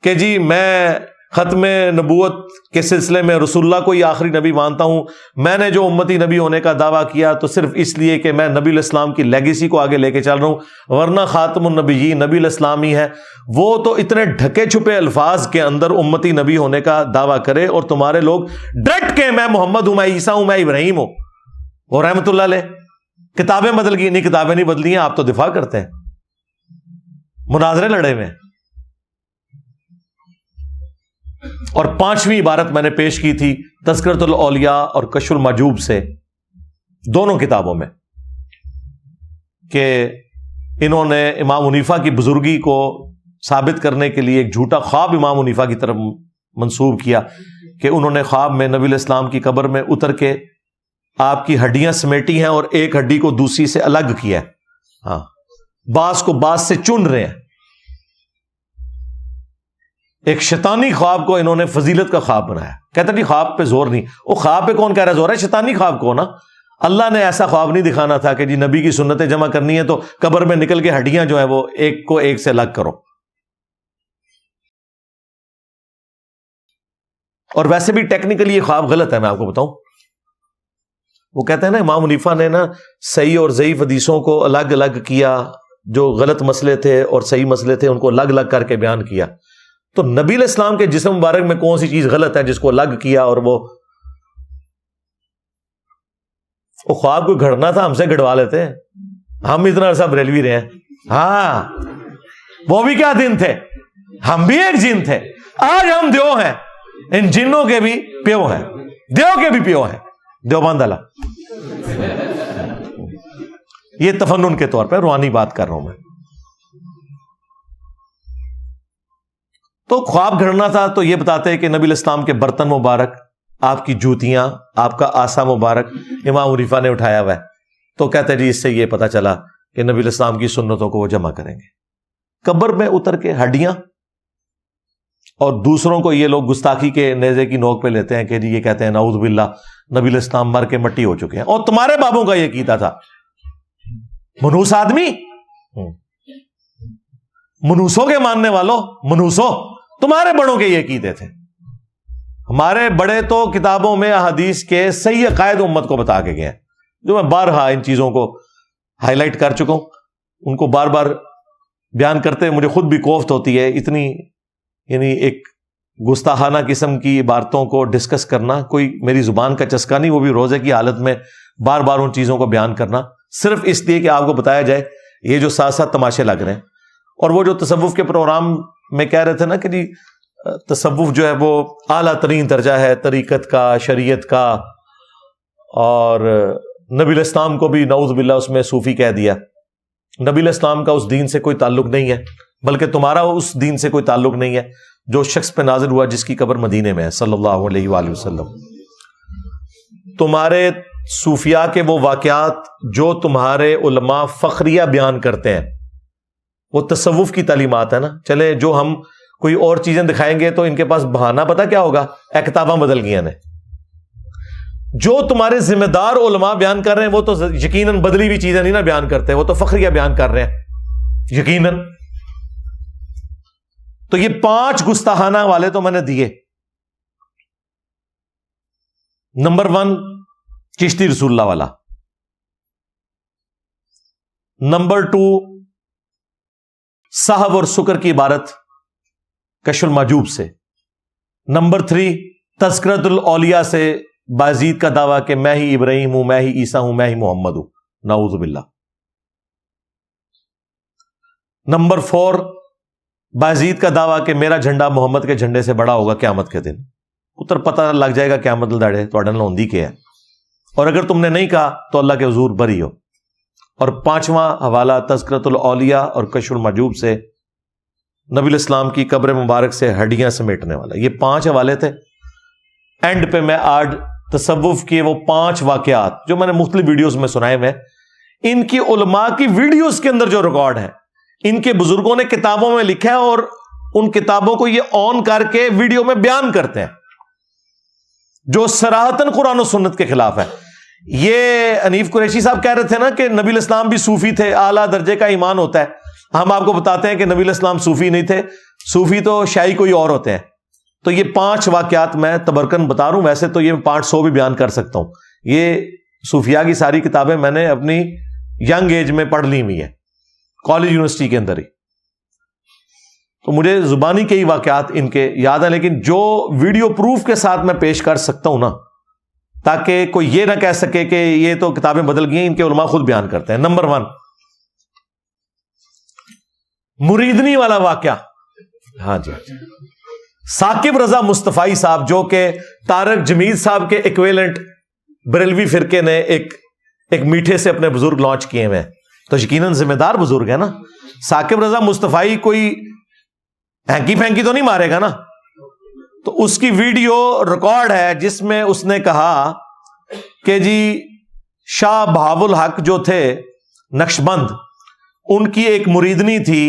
کہ جی میں ختم نبوت کے سلسلے میں رسول اللہ کو ہی آخری نبی مانتا ہوں. میں نے جو امتی نبی ہونے کا دعویٰ کیا تو صرف اس لیے کہ میں نبی الاسلام کی لیگیسی کو آگے لے کے چل رہا ہوں، ورنہ خاتم النبیین نبی الاسلام ہی ہے. وہ تو اتنے ڈھکے چھپے الفاظ کے اندر امتی نبی ہونے کا دعویٰ کرے، اور تمہارے لوگ ڈٹ کے میں محمد ہوں، میں عیسیٰ ہوں، میں ابراہیم ہوں. وہ رحمت اللہ علیہ کتابیں بدل گئی. نہیں کتابیں نہیں بدلی ہیں، آپ تو دفاع کرتے ہیں، مناظرے لڑے ہوئے. اور 5ویں عبارت میں نے پیش کی تھی تذکرۃ الاولیاء اور کشف المحجوب سے، دونوں کتابوں میں، کہ انہوں نے امام حنیفہ کی بزرگی کو ثابت کرنے کے لیے ایک جھوٹا خواب امام حنیفہ کی طرف منسوب کیا کہ انہوں نے خواب میں نبی الاسلام کی قبر میں اتر کے آپ کی ہڈیاں سمیٹی ہیں اور ایک ہڈی کو دوسری سے الگ کیا ہے. ہاں، باز کو باز سے چن رہے ہیں. ایک شیطانی خواب کو انہوں نے فضیلت کا خواب بنایا. کہتا جی خواب پہ زور نہیں. وہ خواب پہ کون کہہ رہا ہے زور ہے؟ شیطانی خواب کو نا. اللہ نے ایسا خواب نہیں دکھانا تھا کہ جی نبی کی سنتیں جمع کرنی ہے تو قبر میں نکل کے ہڈیاں جو ہیں وہ ایک کو ایک سے الگ کرو. اور ویسے بھی ٹیکنیکلی یہ خواب غلط ہے، میں آپ کو بتاؤں. وہ کہتے ہیں نا امام حنیفہ نے نا صحیح اور ضعیف حدیثوں کو الگ الگ کیا، جو غلط مسئلے تھے اور صحیح مسئلے تھے ان کو الگ الگ کر کے بیان کیا. تو نبی علیہ السلام کے جسم مبارک میں کون سی چیز غلط ہے جس کو الگ کیا؟ اور وہ خواب کو گھڑنا تھا، ہم سے گھڑوا لیتے. ہم اتنا عرصہ بریلوی رہے ہیں، ہاں وہ بھی کیا دن تھے, ہم بھی ایک جن تھے. آج ہم دیو ہیں, ان جنوں کے بھی پیو ہیں, دیو کے بھی پیو ہیں, دیوبند والا. یہ تفنن کے طور پہ روحانی بات کر رہا ہوں میں. تو خواب گھڑنا تھا تو یہ بتاتے ہیں کہ نبی الاسلام کے برتن مبارک, آپ کی جوتیاں, آپ کا آسا مبارک امام حنیفہ نے اٹھایا ہوا ہے. تو کہتے جی اس سے یہ پتا چلا کہ نبی الاسلام کی سنتوں کو وہ جمع کریں گے. قبر میں اتر کے ہڈیاں, اور دوسروں کو یہ لوگ گستاخی کے نیزے کی نوک پہ لیتے ہیں کہ جی یہ کہتے ہیں نعوذ باللہ نبی الاسلام مر کے مٹی ہو چکے ہیں. اور تمہارے بابوں کا یہ کیتا تھا, منوس آدمی, منوسوں کے ماننے والوں, منوسوں تمہارے بڑوں کے یہ کیتے تھے. ہمارے بڑے تو کتابوں میں احادیث کے صحیح عقائد امت کو بتا کے گئے ہیں, جو میں بارہا ان چیزوں کو ہائی لائٹ کر چکا ہوں. ان کو بار بار بیان کرتے مجھے خود بھی کوفت ہوتی ہے. اتنی یعنی ایک گستاخانہ قسم کی عبارتوں کو ڈسکس کرنا کوئی میری زبان کا چسکا نہیں, وہ بھی روزے کی حالت میں بار بار ان چیزوں کو بیان کرنا صرف اس لیے کہ آپ کو بتایا جائے یہ جو ساتھ ساتھ تماشے لگ رہے ہیں. اور وہ جو تصوف کے پروگرام میں کہہ رہے تھے نا کہ جی تصوف جو ہے وہ اعلیٰ ترین درجہ ہے طریقت کا, شریعت کا, اور نبی الاسلام کو بھی نعوذ باللہ اس میں صوفی کہہ دیا. نبی الاسلام کا اس دین سے کوئی تعلق نہیں ہے, بلکہ تمہارا اس دین سے کوئی تعلق نہیں ہے جو شخص پہ نازل ہوا جس کی قبر مدینے میں ہے صلی اللہ علیہ وآلہ وسلم. تمہارے صوفیاء کے وہ واقعات جو تمہارے علماء فخریہ بیان کرتے ہیں وہ تصوف کی تعلیمات ہے نا. چلے جو ہم کوئی اور چیزیں دکھائیں گے تو ان کے پاس بہانہ پتہ کیا ہوگا, کتاباں بدل گئی ہیں. جو تمہارے ذمہ دار علماء بیان کر رہے ہیں وہ تو یقیناً بدلی ہوئی چیزیں نہیں نا بیان کرتے, وہ تو فخریہ بیان کر رہے ہیں یقیناً. تو یہ 5 گستاخانہ والے تو میں نے دیے. نمبر 1 چشتی رسول اللہ والا. نمبر 2 صحب اور سکر کی عبارت کشف المحجوب سے. نمبر 3 تذکرۃ الاولیاء سے بازید کا دعویٰ کہ میں ہی ابراہیم ہوں, میں ہی عیسیٰ ہوں, میں ہی محمد ہوں, نعوذ باللہ. نمبر 4 بازید کا دعویٰ کہ میرا جھنڈا محمد کے جھنڈے سے بڑا ہوگا قیامت کے دن. اتر پتہ لگ جائے گا قیامت لڑے تو اڈن ہوندی کے ہے, اور اگر تم نے نہیں کہا تو اللہ کے حضور بری ہو. اور 5واں حوالہ تذکرۃ الاولیاء اور کشف المحجوب سے نبی الاسلام کی قبر مبارک سے ہڈیاں سمیٹنے والا. یہ 5 حوالے تھے. اینڈ پہ میں آج تصوف کے وہ 5 واقعات جو میں نے مختلف ویڈیوز میں سنائے ہوئے, ان کی علماء کی ویڈیوز کے اندر جو ریکارڈ ہے, ان کے بزرگوں نے کتابوں میں لکھا ہے اور ان کتابوں کو یہ آن کر کے ویڈیو میں بیان کرتے ہیں, جو صراحتاً قرآن و سنت کے خلاف ہے. یہ حنیف قریشی صاحب کہہ رہے تھے نا کہ نبی الاسلام بھی صوفی تھے, اعلیٰ درجے کا ایمان ہوتا ہے. ہم آپ کو بتاتے ہیں کہ نبی الاسلام صوفی نہیں تھے, صوفی تو شاہی کوئی اور ہوتے ہیں. تو یہ 5 واقعات میں تبرکن بتا رہا ہوں. ویسے تو یہ 500 بھی بیان کر سکتا ہوں. یہ صوفیاء کی ساری کتابیں میں نے اپنی ینگ ایج میں پڑھ لی ہوئی ہیں, کالج یونیورسٹی کے اندر ہی. تو مجھے زبانی کے ہی واقعات ان کے یاد ہیں, لیکن جو ویڈیو پروف کے ساتھ میں پیش کر سکتا ہوں نا, تاکہ کوئی یہ نہ کہہ سکے کہ یہ تو کتابیں بدل گئی ہیں, ان کے علماء خود بیان کرتے ہیں. نمبر 1 مریدنی والا واقعہ. ہاں جی, ثاقب رضا مصطفی صاحب جو کہ طارق جمیل صاحب کے ایکویلنٹ بریلوی فرقے نے ایک میٹھے سے اپنے بزرگ لانچ کیے ہوئے, تو یقیناً ذمہ دار بزرگ ہے نا. ثاقب رضا مصطفی کوئی ہینکی پھینکی تو نہیں مارے گا نا. تو اس کی ویڈیو ریکارڈ ہے جس میں اس نے کہا کہ جی شاہ بہاو الحق جو تھے نقشبند, ان کی ایک مریدنی تھی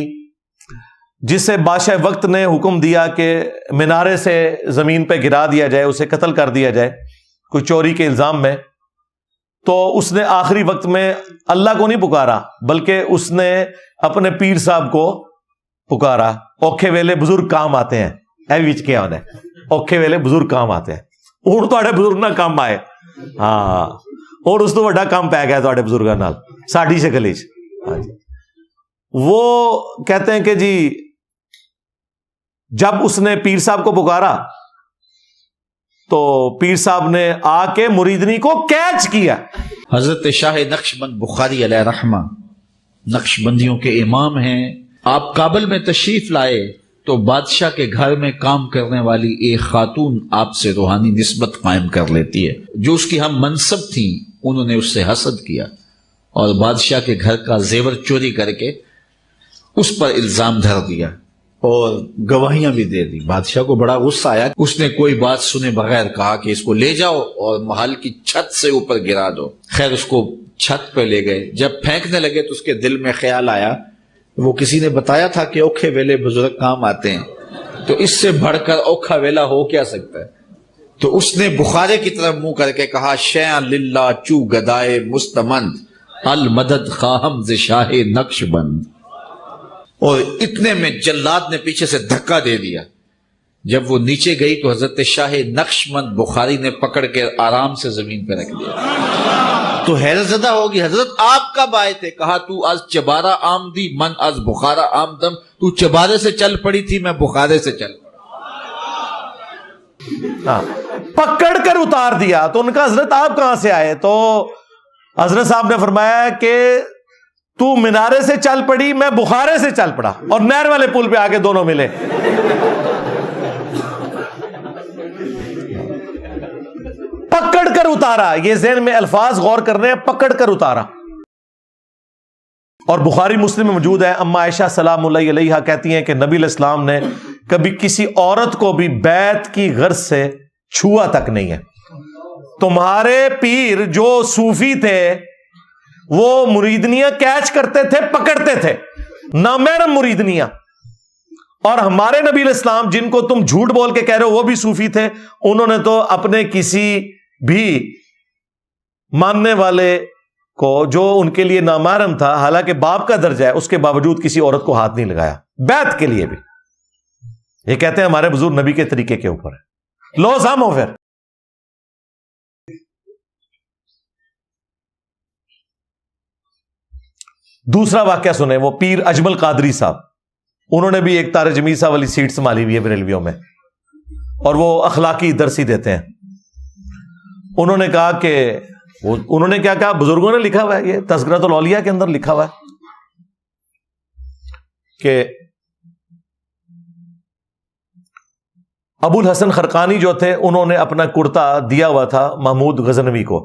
جسے بادشاہ وقت نے حکم دیا کہ مینارے سے زمین پہ گرا دیا جائے, اسے قتل کر دیا جائے کوئی چوری کے الزام میں. تو اس نے آخری وقت میں اللہ کو نہیں پکارا, بلکہ اس نے اپنے پیر صاحب کو پکارا. اوکھے ویلے بزرگ کام آتے ہیں, اے وچ کیا ہونا ہے, اوکھے ویلے بزرگ کام آتے ہیں. ہوں تو بزرگ نہ کام آئے, ہاں, اور اس تو بڑا کام پی گیا تو بزرگوں نال ساڈی شکل چ. ہاں جی, وہ کہتے ہیں کہ جی جب اس نے پیر صاحب کو پکارا تو پیر صاحب نے آ کے مریدنی کو کیچ کیا. حضرت شاہ نقشبند بخاری علیہ رحمہ نقشبندیوں کے امام ہیں. آپ کابل میں تشریف لائے تو بادشاہ کے گھر میں کام کرنے والی ایک خاتون آپ سے روحانی نسبت قائم کر لیتی ہے. جو اس کی ہم منصب تھیں انہوں نے اس سے حسد کیا اور بادشاہ کے گھر کا زیور چوری کر کے اس پر الزام دھر دیا اور گواہیاں بھی دے دی. بادشاہ کو بڑا غصہ آیا. اس نے کوئی بات سنے بغیر کہا کہ اس کو لے جاؤ اور محل کی چھت سے اوپر گرا دو. خیر اس کو چھت پہ لے گئے. جب پھینکنے لگے تو اس کے دل میں خیال آیا وہ کسی نے بتایا تھا کہ اوکھے ویلے بزرگ کام آتے ہیں, تو اس سے بڑھ کر اوکھا ویلا ہو کیا سکتا ہے. تو اس نے بخارے کی طرف منہ کر کے کہا شیئا للہ چو گدائے مستمند المدد خواہم ز شاہ نقش بند. اور اتنے میں جلاد نے پیچھے سے دھکا دے دیا. جب وہ نیچے گئی تو حضرت شاہ نقش بند بخاری نے پکڑ کے آرام سے زمین پہ رکھ دیا. تو حیرت زدہ ہوگی حضرت آپ کب آئے تھے؟ کہا تو از چبارہ آمدی من از بخارا آمدم. تو چبارے سے چل پڑی تھی میں بخارے سے چل پکڑ کر اتار دیا. تو ان کا حضرت آپ کہاں سے آئے؟ تو حضرت صاحب نے فرمایا کہ تو مینارے سے چل پڑی میں بخارے سے چل پڑا اور نہر والے پل پہ آگے دونوں ملے. پکڑ کر اتارا. یہ ذہن میں الفاظ غور کرنے ہیں. پکڑ کر اتارا. اور بخاری مسلم میں موجود ہے اما عائشہ سلام اللہ علیہا کہتی ہیں کہ نبی علیہ السلام نے کبھی کسی عورت کو بھی بیت کی غرض سے چھوا تک نہیں ہے. تمہارے پیر جو صوفی تھے وہ مریدنیاں کیچ کرتے تھے, پکڑتے تھے, نامحرم مریدنیاں. اور ہمارے نبی علیہ السلام جن کو تم جھوٹ بول کے کہہ رہے ہو وہ بھی صوفی تھے. انہوں نے تو اپنے کسی بھی ماننے والے کو جو ان کے لیے نامحرم تھا, حالانکہ باپ کا درجہ ہے, اس کے باوجود کسی عورت کو ہاتھ نہیں لگایا بیعت کے لیے بھی. یہ کہتے ہیں ہمارے بزرگ نبی کے طریقے کے اوپر ہے. لو سام ہو. پھر دوسرا واقعہ سنیں. وہ پیر اجمل قادری صاحب, انہوں نے بھی ایک تار جمیل صاحب والی سیٹ سنبھالی ہوئی ہے بریلویوں میں, اور وہ اخلاقی درسی دیتے ہیں. انہوں نے کہا کہ انہوں نے کیا کہا, بزرگوں نے لکھا ہوا ہے, یہ تذکرۃ الاولیاء کے اندر لکھا ہوا ہے کہ ابو الحسن خرقانی جو تھے انہوں نے اپنا کرتا دیا ہوا تھا محمود غزنوی کو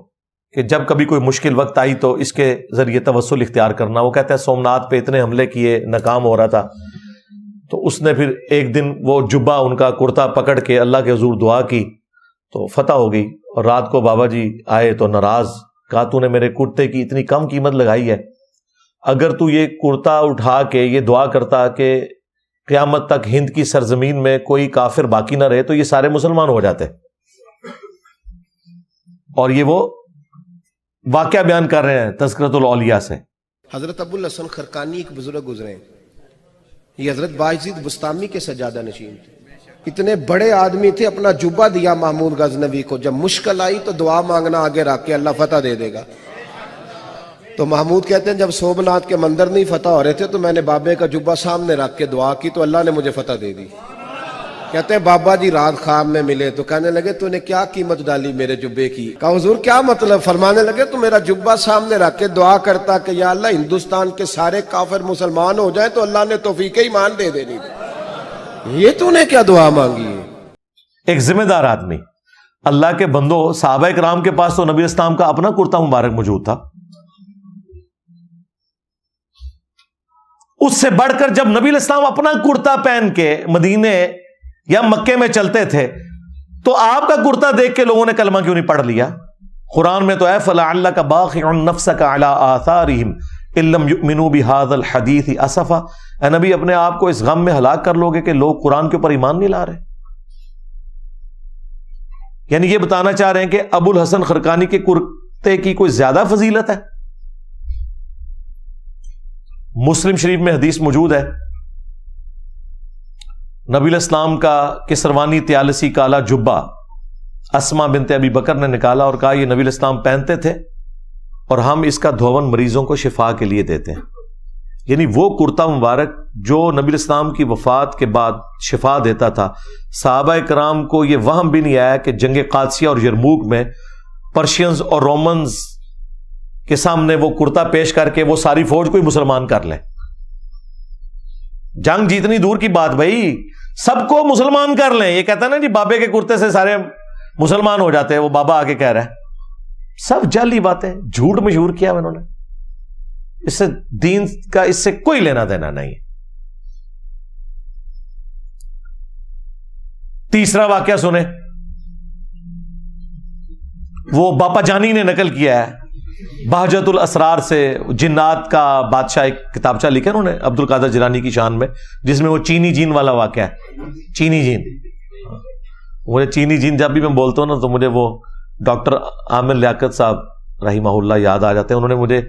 کہ جب کبھی کوئی مشکل وقت آئی تو اس کے ذریعے توسل اختیار کرنا. وہ کہتا ہے سومناتھ پہ اتنے حملے کیے, ناکام ہو رہا تھا, تو اس نے پھر ایک دن وہ جبہ ان کا کرتا پکڑ کے اللہ کے حضور دعا کی تو فتح ہو گئی. اور رات کو بابا جی آئے تو ناراض, کہا تو نے میرے کرتے کی اتنی کم قیمت لگائی ہے, اگر تو یہ کرتا اٹھا کے یہ دعا کرتا کہ قیامت تک ہند کی سرزمین میں کوئی کافر باقی نہ رہے تو یہ سارے مسلمان ہو جاتے. اور یہ وہ واقعہ بیان کر رہے ہیں تذکرۃ الاولیاء سے. حضرت ابو الحسن خرقانی ایک بزرگ گزرے ہیں, یہ حضرت باعزید بستامی کے سجادہ نشین تھے. اتنے بڑے آدمی تھے, اپنا جبہ دیا محمود غزنوی کو, جب مشکل آئی تو دعا مانگنا آگے رکھ کے اللہ فتح دے دے گا. تو محمود کہتے ہیں جب سومناتھ کے مندر نہیں فتح ہو رہے تھے تو میں نے بابے کا جبہ سامنے رکھ کے دعا کی تو اللہ نے مجھے فتح دے دی. کہتے ہیں بابا جی رات خواب میں ملے تو کہنے لگے تو نے کیا قیمت ڈالی میرے جبے کی؟ کہا حضور کیا مطلب؟ فرمانے لگے تو میرا جبہ سامنے رکھ کے دعا کرتا کہ یا اللہ ہندوستان کے سارے کافر مسلمان ہو جائیں تو اللہ نے توفیق ایمان دے دینی. یہ تو نے کیا دعا مانگی ہے؟ ایک ذمہ دار آدمی, اللہ کے بندوں, صحابہ کرام کے پاس تو نبی اسلام کا اپنا کرتا مبارک موجود تھا. اس سے بڑھ کر جب نبی الاسلام اپنا کرتا پہن کے مدینے یا مکے میں چلتے تھے تو آپ کا کرتا دیکھ کے لوگوں نے کلمہ کیوں نہیں پڑھ لیا؟ قرآن میں تو ہے فَلَعَلَّكَ بَاخِعٌ نَفْسَكَ عَلَىٰ آثَارِهِمْ إِن لَّمْ يُؤْمِنُوا بِهَٰذَا الْحَدِيثِ أَسَفًا. اے نبی اپنے آپ کو اس غم میں ہلاک کر لو گے کہ لوگ قرآن کے اوپر ایمان نہیں لا رہے. یعنی یہ بتانا چاہ رہے ہیں کہ ابو الحسن خرقانی کے کرتے کی کوئی زیادہ فضیلت ہے. مسلم شریف میں حدیث موجود ہے, نبی علیہ السلام کا کسروانی تیالسی کالا جبہ اسما بنت ابی بکر نے نکالا اور کہا یہ نبی علیہ السلام پہنتے تھے اور ہم اس کا دھون مریضوں کو شفا کے لیے دیتے ہیں. یعنی وہ کرتا مبارک جو نبی علیہ السلام کی وفات کے بعد شفا دیتا تھا. صحابہ کرام کو یہ وہم بھی نہیں آیا کہ جنگ قادسیہ اور یرموک میں پرشینز اور رومنز کے سامنے وہ کرتا پیش کر کے وہ ساری فوج کو ہی مسلمان کر لے. جنگ جیتنی دور کی بات بھائی، سب کو مسلمان کر لیں. یہ کہتا ہے نا جی بابے کے کرتے سے سارے مسلمان ہو جاتے ہیں، وہ بابا آگے کہہ رہا ہے. سب جعلی باتیں، جھوٹ مشہور کیا انہوں نے. اس سے دین کا اس سے کوئی لینا دینا نہیں. تیسرا واقعہ سنیں، وہ باپا جانی نے نقل کیا ہے بہجت الاسرار سے. جنات کا بادشاہ ایک کتابچہ لکھا انہوں نے عبد القادر جیلانی کی شان میں، جس میں وہ چینی جین والا واقعہ ہے. چینی جین، مجھے چینی جین جب بھی میں بولتا ہوں نا تو مجھے وہ ڈاکٹر عامر لیاقت صاحب رحمہ اللہ یاد آ جاتے ہیں. انہوں نے مجھے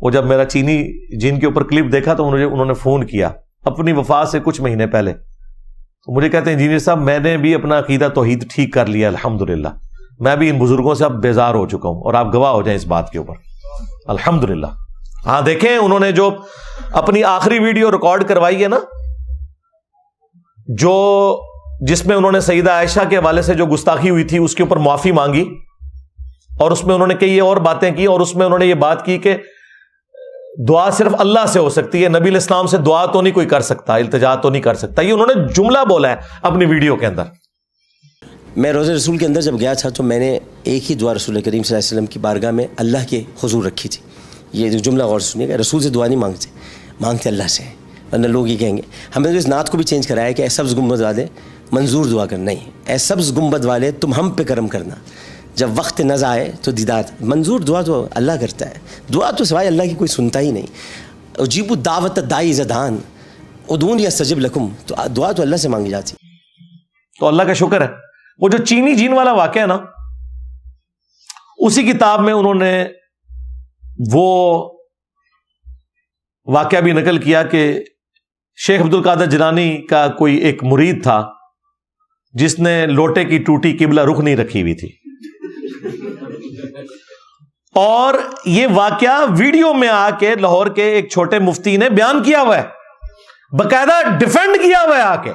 وہ جب میرا چینی جین کے اوپر کلپ دیکھا تو انہوں نے فون کیا اپنی وفات سے کچھ مہینے پہلے. تو مجھے کہتے ہیں انجینئر صاحب میں نے بھی اپنا عقیدہ توحید ٹھیک کر لیا الحمدللہ، میں بھی ان بزرگوں سے اب بیزار ہو چکا ہوں، اور آپ گواہ ہو جائیں اس بات کے اوپر الحمدللہ. ہاں دیکھیں انہوں نے جو اپنی آخری ویڈیو ریکارڈ کروائی ہے نا، جو جس میں انہوں نے سیدہ عائشہ کے حوالے سے جو گستاخی ہوئی تھی اس کے اوپر معافی مانگی، اور اس میں انہوں نے کئی اور باتیں کی، اور اس میں انہوں نے یہ بات کی کہ دعا صرف اللہ سے ہو سکتی ہے، نبی علیہ السلام سے دعا تو نہیں کوئی کر سکتا، التجا تو نہیں کر سکتا. یہ انہوں نے جملہ بولا ہے اپنی ویڈیو کے اندر. میں روزہ رسول کے اندر جب گیا تھا تو میں نے ایک ہی دعا رسول کریم صلی اللہ علیہ وسلم کی بارگاہ میں اللہ کے حضور رکھی تھی. یہ جو جملہ غور سے سنیے گا، رسول سے دعا نہیں مانگتے اللہ سے، ورنہ لوگ یہ کہیں گے. ہمیں تو اس نعت کو بھی چینج کرایا کہ اے سبز گنبد والے منظور دعا کرنا، نہیں، اے سبز گنبد والے تم ہم پہ کرم کرنا، جب وقت نظر آئے تو دیدار. منظور دعا تو اللہ کرتا ہے، دعا تو سوائے اللہ کی کوئی سنتا ہی نہیں. اجیب الدعوت الداعی اذا دعان ادعونی استجب لکم، تو دعا تو اللہ سے مانگی جاتی. تو اللہ کا شکر ہے. وہ جو چینی جین والا واقعہ ہے نا، اسی کتاب میں انہوں نے وہ واقعہ بھی نقل کیا کہ شیخ عبد القادر جیلانی کا کوئی ایک مرید تھا جس نے لوٹے کی ٹوٹی قبلہ رخ نہیں رکھی ہوئی تھی، اور یہ واقعہ ویڈیو میں آ کے لاہور کے ایک چھوٹے مفتی نے بیان کیا ہوا ہے، باقاعدہ ڈیفینڈ کیا ہوا ہے آ کے.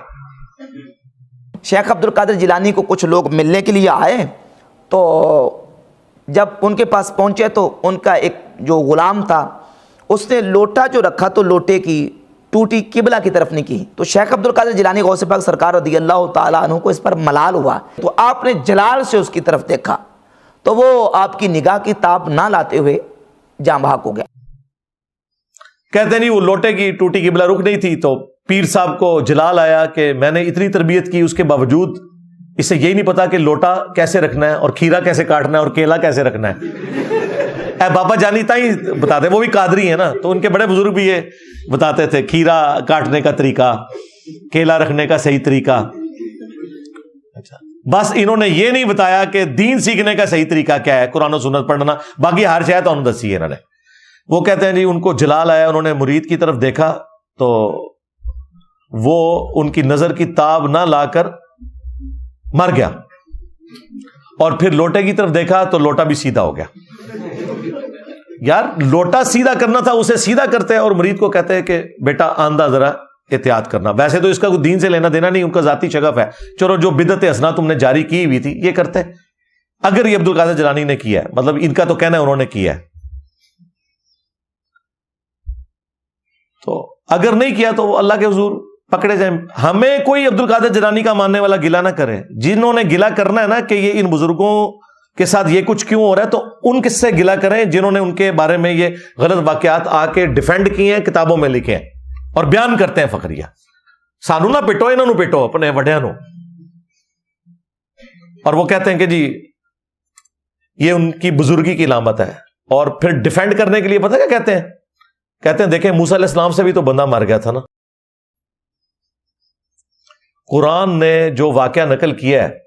شیخ عبد القادر جیلانی کو کچھ لوگ ملنے کے لیے آئے، تو جب ان کے پاس پہنچے تو ان کا ایک جو غلام تھا اس نے لوٹا جو رکھا تو لوٹے کی ٹوٹی قبلہ کی طرف نہیں کی. تو شیخ عبد القادر جیلانی غوث پاک سرکار رضی اللہ تعالیٰ عنہ کو اس پر ملال ہوا، تو آپ نے جلال سے اس کی طرف دیکھا تو وہ آپ کی نگاہ کی تاب نہ لاتے ہوئے جاں بحق ہو گیا. کہتے نہیں وہ لوٹے کی ٹوٹی قبلہ رخ نہیں تھی، تو پیر صاحب کو جلال آیا کہ میں نے اتنی تربیت کی، اس کے باوجود اسے یہی نہیں پتا کہ لوٹا کیسے رکھنا ہے اور کھیرا کیسے کاٹنا ہے اور کیلا کیسے رکھنا ہے. اے بابا جانی تائی بتاتے، وہ بھی قادری ہیں نا، تو ان کے بڑے بزرگ بھی یہ بتاتے تھے کھیرا کاٹنے کا طریقہ، کیلا رکھنے کا صحیح طریقہ. اچھا، بس انہوں نے یہ نہیں بتایا کہ دین سیکھنے کا صحیح طریقہ کیا ہے، قرآن و سنت پڑھنا، باقی ہر شاید انہوں نے دسی ہے انہوں نے. وہ کہتے ہیں جی ان کو جلال آیا، انہوں نے مرید کی طرف دیکھا تو وہ ان کی نظر کی تاب نہ لا کر مر گیا، اور پھر لوٹے کی طرف دیکھا تو لوٹا بھی سیدھا ہو گیا. یار لوٹا سیدھا کرنا تھا، اسے سیدھا کرتے ہیں، اور مرید کو کہتے ہیں کہ بیٹا آندھا ذرا احتیاط کرنا. ویسے تو اس کا کوئی دین سے لینا دینا نہیں، ان کا ذاتی شغف ہے، چلو جو بدعت حسنہ تم نے جاری کی ہوئی تھی یہ کرتے. اگر یہ عبد القادر جیلانی نے کیا ہے، مطلب ان کا تو کہنا ہے انہوں نے کیا ہے، تو اگر نہیں کیا تو وہ اللہ کے حضور پکڑے جائیں. ہمیں کوئی عبد القادر جیلانی کا ماننے والا گلا نہ کرے. جنہوں نے گلا کرنا ہے نا کہ یہ ان بزرگوں کے ساتھ یہ کچھ کیوں ہو رہا ہے، تو ان کس سے گلا کریں جنہوں نے ان کے بارے میں یہ غلط واقعات آ کے ڈیفینڈ کیے ہیں، کتابوں میں لکھے ہیں اور بیان کرتے ہیں فخریہ. سانو نہ پٹو، انہوں نے پٹو اپنے وڈیاں نو. اور وہ کہتے ہیں کہ جی یہ ان کی بزرگی کی علامت ہے، اور پھر ڈیفینڈ کرنے کے لیے پتہ کیا کہتے ہیں؟ کہتے ہیں دیکھیں موسیٰ علیہ السلام سے بھی تو بندہ مر گیا تھا نا. قرآن نے جو واقعہ نقل کیا ہے،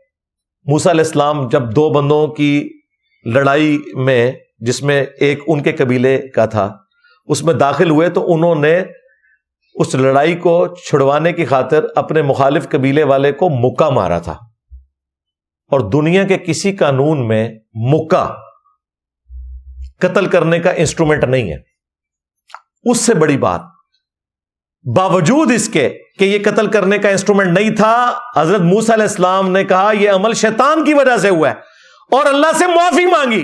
موسیٰ علیہ السلام جب دو بندوں کی لڑائی میں، جس میں ایک ان کے قبیلے کا تھا، اس میں داخل ہوئے تو انہوں نے اس لڑائی کو چھڑوانے کی خاطر اپنے مخالف قبیلے والے کو مکہ مارا تھا. اور دنیا کے کسی قانون میں مکہ قتل کرنے کا انسٹرومنٹ نہیں ہے. اس سے بڑی بات، باوجود اس کے کہ یہ قتل کرنے کا انسٹرومنٹ نہیں تھا، حضرت موسیٰ علیہ السلام نے کہا یہ عمل شیطان کی وجہ سے ہوا ہے، اور اللہ سے معافی مانگی.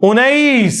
19,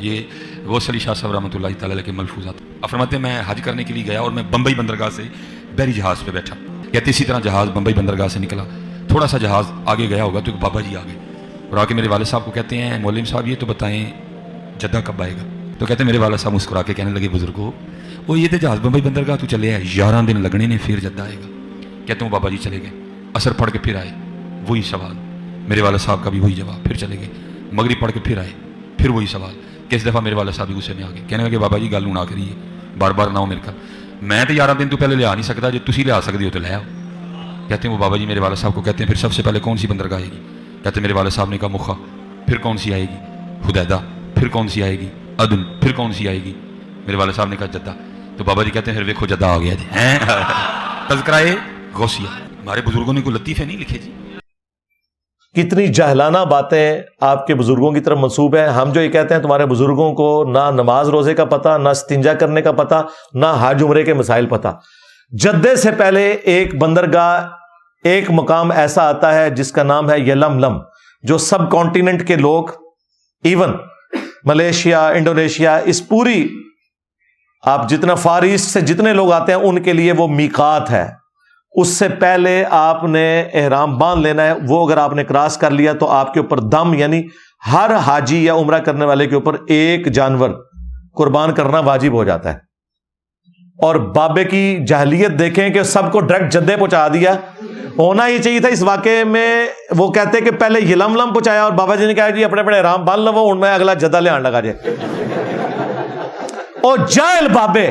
یہ غوث علی شاہ صاحب رحمۃ اللہ تعالی علیہ کے ملفوظات. آپ فرماتے ہیں میں حج کرنے کے لیے گیا اور میں بمبئی بندرگاہ سے بحری جہاز پہ بیٹھا. کہتے اسی طرح جہاز بمبئی بندرگاہ سے نکلا، تھوڑا سا جہاز آگے گیا ہوگا تو ایک بابا جی آ گئے اور آ کے میرے والد صاحب کو کہتے ہیں مولوی صاحب یہ تو بتائیں جدہ کب آئے گا. تو کہتے ہیں میرے والد صاحب مسکرا کے کہنے لگے بزرگو وہ یہ تو جہاز بمبئی بندرگاہ تو چلے آئے 11 دن لگنے نے پھر جدہ آئے گا. کہتے ہیں بابا جی چلے گئے، عصر پڑھ کے پھر آئے، وہی سوال. میرے والد صاحب کا بھی وہی جواب، پھر چلے گئے. مغرب پڑھ کے پھر آئے، پھر وہی سوال. کس دفعہ میرے والد صاحب بھی غصے میں آ گئے، کہنے لگے بابا جی گل نہ کریے، بار بار نہ ہو میرے گھر، میں تو 11 دن تو پہلے لیا نہیں سکتا، جو تسی لیا سکتے ہو تو لے آؤ. کہتے ہیں وہ بابا جی میرے والد صاحب کو کہتے ہیں پھر سب سے پہلے کون سی بندرگاہ آئے گی؟ کہتے ہیں میرے والد صاحب نے کہا مخا. پھر کون سی آئے گی؟ حدیدہ. پھر کون سی آئے گی؟ عدن. پھر کون سی آئے گی؟ میرے والد صاحب نے کہا جدہ. تو بابا جی کہتے ہیں پھر ویکھو جدہ آ گیا جی. تذکرہ غوثیہ. ہمارے بزرگوں نے کوئی لطیفے نہیں لکھے جی. کتنی جاہلانہ باتیں آپ کے بزرگوں کی طرف منسوب ہیں. ہم جو یہ کہتے ہیں تمہارے بزرگوں کو نہ نماز روزے کا پتہ، نہ استنجا کرنے کا پتہ، نہ حج عمرے کے مسائل پتہ. جدے سے پہلے ایک بندرگاہ، ایک مقام ایسا آتا ہے جس کا نام ہے یلملم، جو سب کانٹیننٹ کے لوگ، ایون ملیشیا، انڈونیشیا، اس پوری آپ جتنا فار ایسٹ سے جتنے لوگ آتے ہیں ان کے لیے وہ میقات ہے. اس سے پہلے آپ نے احرام باندھ لینا ہے. وہ اگر آپ نے کراس کر لیا تو آپ کے اوپر دم، یعنی ہر حاجی یا عمرہ کرنے والے کے اوپر ایک جانور قربان کرنا واجب ہو جاتا ہے. اور بابے کی جاہلیت دیکھیں کہ سب کو ڈائریکٹ جدے پہنچا دیا. ہونا ہی چاہیے تھا اس واقعے میں. وہ کہتے کہ پہلے یلملم پہنچایا اور بابا جی نے کہا جی اپنے اپنے احرام باندھ لو، ان میں اگلا جدہ لے آن لگا جائے. اور جاہل بابے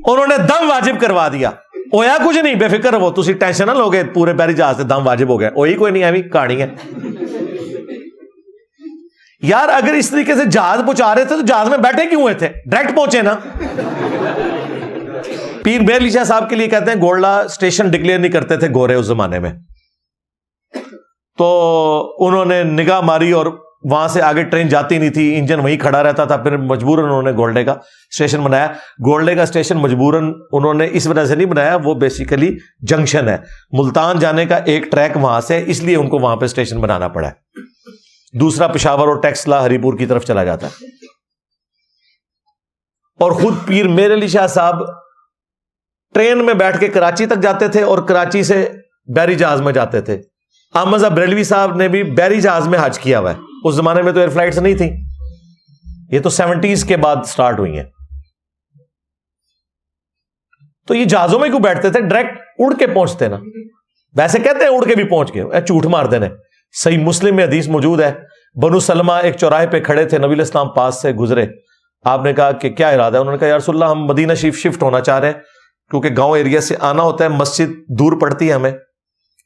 انہوں نے دم واجب کروا دیا. ہویا کچھ نہیں، بے فکر ہو، تسی ٹینشن نہ لوگے، پورے بحری جہاز سے دم واجب ہو گیا. وہی کوئی نہیں، ایویں کہانی ہے یار. اگر اس طریقے سے جہاز پہنچا رہے تھے تو جہاز میں بیٹھے کیوں ہوئے تھے؟ ڈائریکٹ پہنچے نا. پیر میر علی شاہ صاحب کے لیے کہتے ہیں گولڈا اسٹیشن ڈکلیئر نہیں کرتے تھے گورے اس زمانے میں. تو انہوں نے نگاہ ماری اور وہاں سے آگے ٹرین جاتی نہیں تھی، انجن وہیں کھڑا رہتا تھا. پھر مجبوراً انہوں نے گولڈے کا اسٹیشن بنایا. گولڈے کا اسٹیشن مجبوراً انہوں نے اس وجہ سے نہیں بنایا، وہ بیسیکلی جنکشن ہے، ملتان جانے کا ایک ٹریک وہاں سے، اس لیے ان کو وہاں پہ اسٹیشن بنانا پڑا ہے. دوسرا پشاور اور ٹیکسلا ہری پور کی طرف چلا جاتا ہے. اور خود پیر میر علی شاہ صاحب ٹرین میں بیٹھ کے کراچی تک جاتے تھے اور کراچی سے بحری جہاز میں جاتے تھے. احمد بریلوی صاحب نے بھی بحری جہاز میں حج کیا ہوا ہے. اس زمانے میں تو ایئر فلائٹس نہیں تھی، یہ تو 70s کے بعد سٹارٹ ہوئی ہیں. تو یہ جہازوں میں کیوں بیٹھتے تھے؟ ڈائریکٹ اڑ کے پہنچتے نا. ویسے کہتے ہیں اڑ کے بھی پہنچ گئے، جھوٹ مار دینے. صحیح مسلم میں حدیث موجود ہے، بنو سلمہ ایک چوراہے پہ کھڑے تھے، نبی علیہ السلام پاس سے گزرے. آپ نے کہا کہ کیا ارادہ ہے؟ انہوں نے کہا یا رسول اللہ ہم مدینہ شریف شفٹ ہونا چاہ رہے ہیں کیونکہ گاؤں ایریا سے آنا ہوتا ہے، مسجد دور پڑتی ہے ہمیں،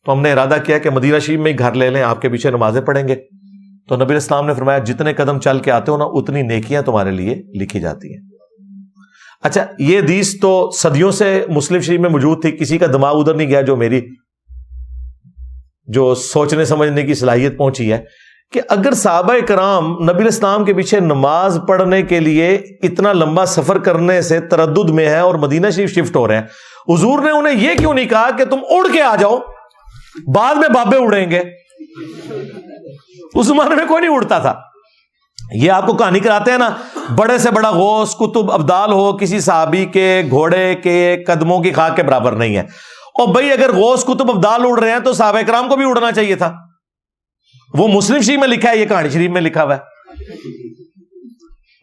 تو ہم نے ارادہ کیا کہ مدینہ شریف میں ہی گھر لے لیں، آپ کے پیچھے نمازیں پڑھیں گے. تو نبی علیہ السلام نے فرمایا جتنے قدم چل کے آتے ہو نا اتنی نیکیاں تمہارے لیے لکھی جاتی ہیں. اچھا یہ حدیث تو صدیوں سے مسلم شریف میں موجود تھی، کسی کا دماغ ادھر نہیں گیا جو میری جو سوچنے سمجھنے کی صلاحیت پہنچی ہے کہ اگر صحابہ کرام نبی علیہ السلام کے پیچھے نماز پڑھنے کے لیے اتنا لمبا سفر کرنے سے تردد میں ہے اور مدینہ شریف شفٹ ہو رہے ہیں، حضور نے انہیں یہ کیوں نہیں کہا کہ تم اڑ کے آ جاؤ، بعد میں بابے اڑیں گے؟ اس زمانے میں کوئی نہیں اڑتا تھا. یہ آپ کو کہانی کراتے ہیں نا، بڑے سے بڑا غوث قطب ابدال ہو کسی صحابی کے گھوڑے کے قدموں کی خاک کے برابر نہیں ہے. اور بھائی اگر غوث قطب ابدال اڑ رہے ہیں تو صحابہ کرام کو بھی اڑنا چاہیے تھا. وہ مسلم شریف میں لکھا ہے، یہ کہانی شریف میں لکھا ہوا ہے.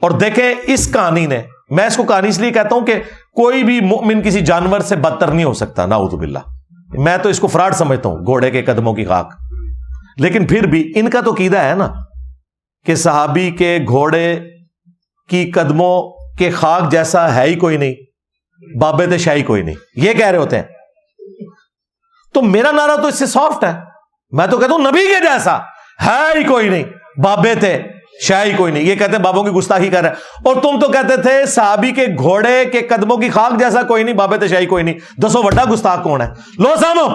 اور دیکھیں اس کہانی نے، میں اس کو کہانی اس لیے کہتا ہوں کہ کوئی بھی مومن کسی جانور سے بدتر نہیں ہو سکتا، نعوذ باللہ. میں تو اس کو فراڈ سمجھتا ہوں، گھوڑے کے قدموں کی خاک. لیکن پھر بھی ان کا تو عقیدہ ہے نا کہ صحابی کے گھوڑے کی قدموں کے خاک جیسا ہے ہی کوئی نہیں، بابے تے شاہی کوئی نہیں، یہ کہہ رہے ہوتے ہیں. تو میرا نعرہ تو اس سے سافٹ ہے، میں تو کہتا ہوں نبی کے جیسا ہے ہی کوئی نہیں، بابے تھے شاہی کوئی نہیں. یہ کہتے ہیں بابوں کی گستاخی کر رہے ہیں. اور تم تو کہتے تھے صحابی کے گھوڑے کے قدموں کی خاک جیسا کوئی نہیں، بابے تے شاہی کوئی نہیں. دسو بڑا گستاخ کون ہے؟ لو سامو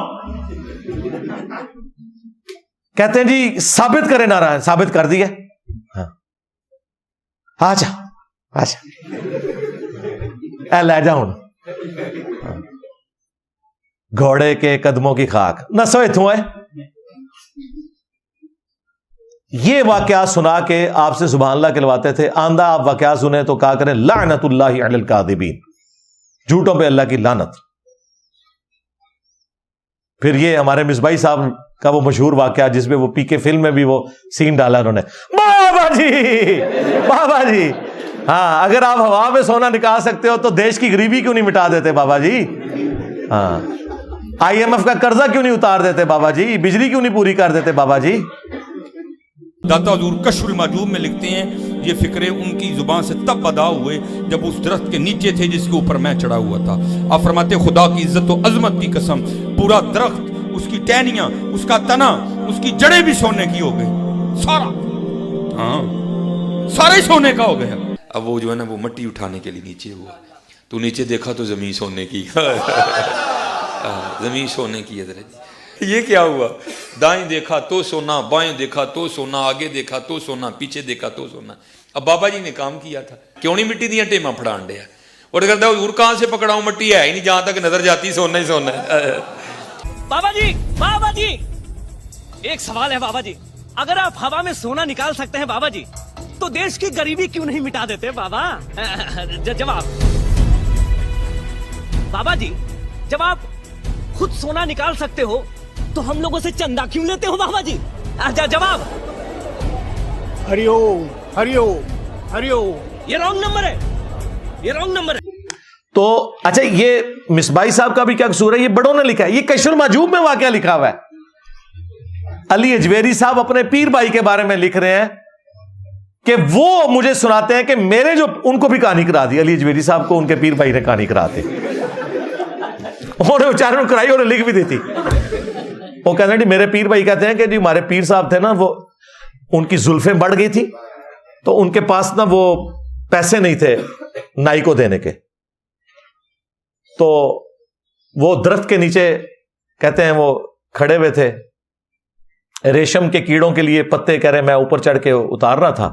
کہتے ہیں جی ثابت کرے نعرہ، ثابت کر دیا. آجا اے لے جا ہوں گھوڑے کے قدموں کی خاک نہ سوئے تھو ہے. یہ واقعات سنا کے آپ سے سبحان اللہ کہلواتے تھے. آندہ آپ واقعات سنیں تو کہا کریں لعنت اللہ علی الکاذبین، جھوٹوں پہ اللہ کی لعنت. پھر یہ ہمارے مصباحی صاحب کا وہ مشہور واقعہ جس میں وہ پی کے فلم میں بھی وہ سین ڈالا انہوں نے. بابا جی ہاں، اگر آپ ہوا میں سونا نکال سکتے ہو تو دیش کی غریبی کیوں نہیں مٹا دیتے بابا جی؟ ہاں، IMF کا قرضہ کیوں نہیں اتار دیتے بابا جی؟ بجلی کیوں نہیں پوری کر دیتے بابا جی؟ داتا حضور کشف المعجوب میں لکھتے ہیں یہ فکرے ان کی زبان سے تب ادا ہوئے جب اس درخت کے نیچے تھے جس کے اوپر میں چڑھا ہوا تھا. آپ فرماتے خدا کی عزت و عظمت کی قسم، پورا درخت، اس کی ٹہنیاں، اس کا تنا، اس کی جڑیں بھی سونے کی ہو گئی، سارا، ہاں سارے سونے کا ہو گیا. اب وہ جو ہے نا وہ مٹی اٹھانے کے لیے نیچے ہوا تو نیچے دیکھا تو زمین سونے کی. زمین سونے کی ہے. یہ کیا ہوا؟ دائیں دیکھا تو سونا، بائیں دیکھا تو سونا، آگے دیکھا تو سونا، پیچھے دیکھا تو سونا. اب بابا جی نے کام کیا تھا، کیوں نہیں مٹی دیا ٹیما پھڑان دیا، اور کہتا حضور کہاں سے پکڑاؤں، مٹی ہے ہی نہیں، جہاں تک نظر جاتی سونا ہی سونا ہے. بابا جی ایک سوال ہے بابا جی، اگر آپ ہوا میں سونا نکال سکتے ہیں بابا جی تو دیش کی غریبی کیوں نہیں مٹا دیتے بابا؟ جواب بابا جی، جب آپ خود سونا نکال سکتے ہو تو ہم لوگوں سے چندہ کیوں لیتے ہو بابا جی؟ جواب ہری اوم ہری اوم ہری اوم. یہ رانگ نمبر ہے، یہ رانگ نمبر ہے. تو اچھا یہ مصباحی صاحب کا بھی کیا قصور ہے؟ یہ بڑوں نے لکھا ہے، یہ کشف المعجوب میں واقعہ لکھا ہوا ہے. علی اجویری صاحب اپنے پیر بھائی کے بارے میں لکھ رہے ہیں کہ وہ مجھے سناتے ہیں کہ میرے جو ان کو بھی کہانی کرا دی، علی اجویری صاحب کو ان کے پیر بھائی نے کہانی کراتے، انہوں نے بیچاروں نے کرائی اور لکھ بھی دی تھی. وہ کہتے ہیں جی میرے پیر بھائی کہتے ہیں کہ جی ہمارے پیر صاحب تھے نا، وہ ان کی زلفیں بڑھ گئی تھی تو ان کے پاس نا وہ پیسے نہیں تھے نائی کو دینے کے، تو وہ درخت کے نیچے کہتے ہیں وہ کھڑے ہوئے تھے، ریشم کے کیڑوں کے لیے پتے کہہ رہے میں اوپر چڑھ کے اتار رہا تھا،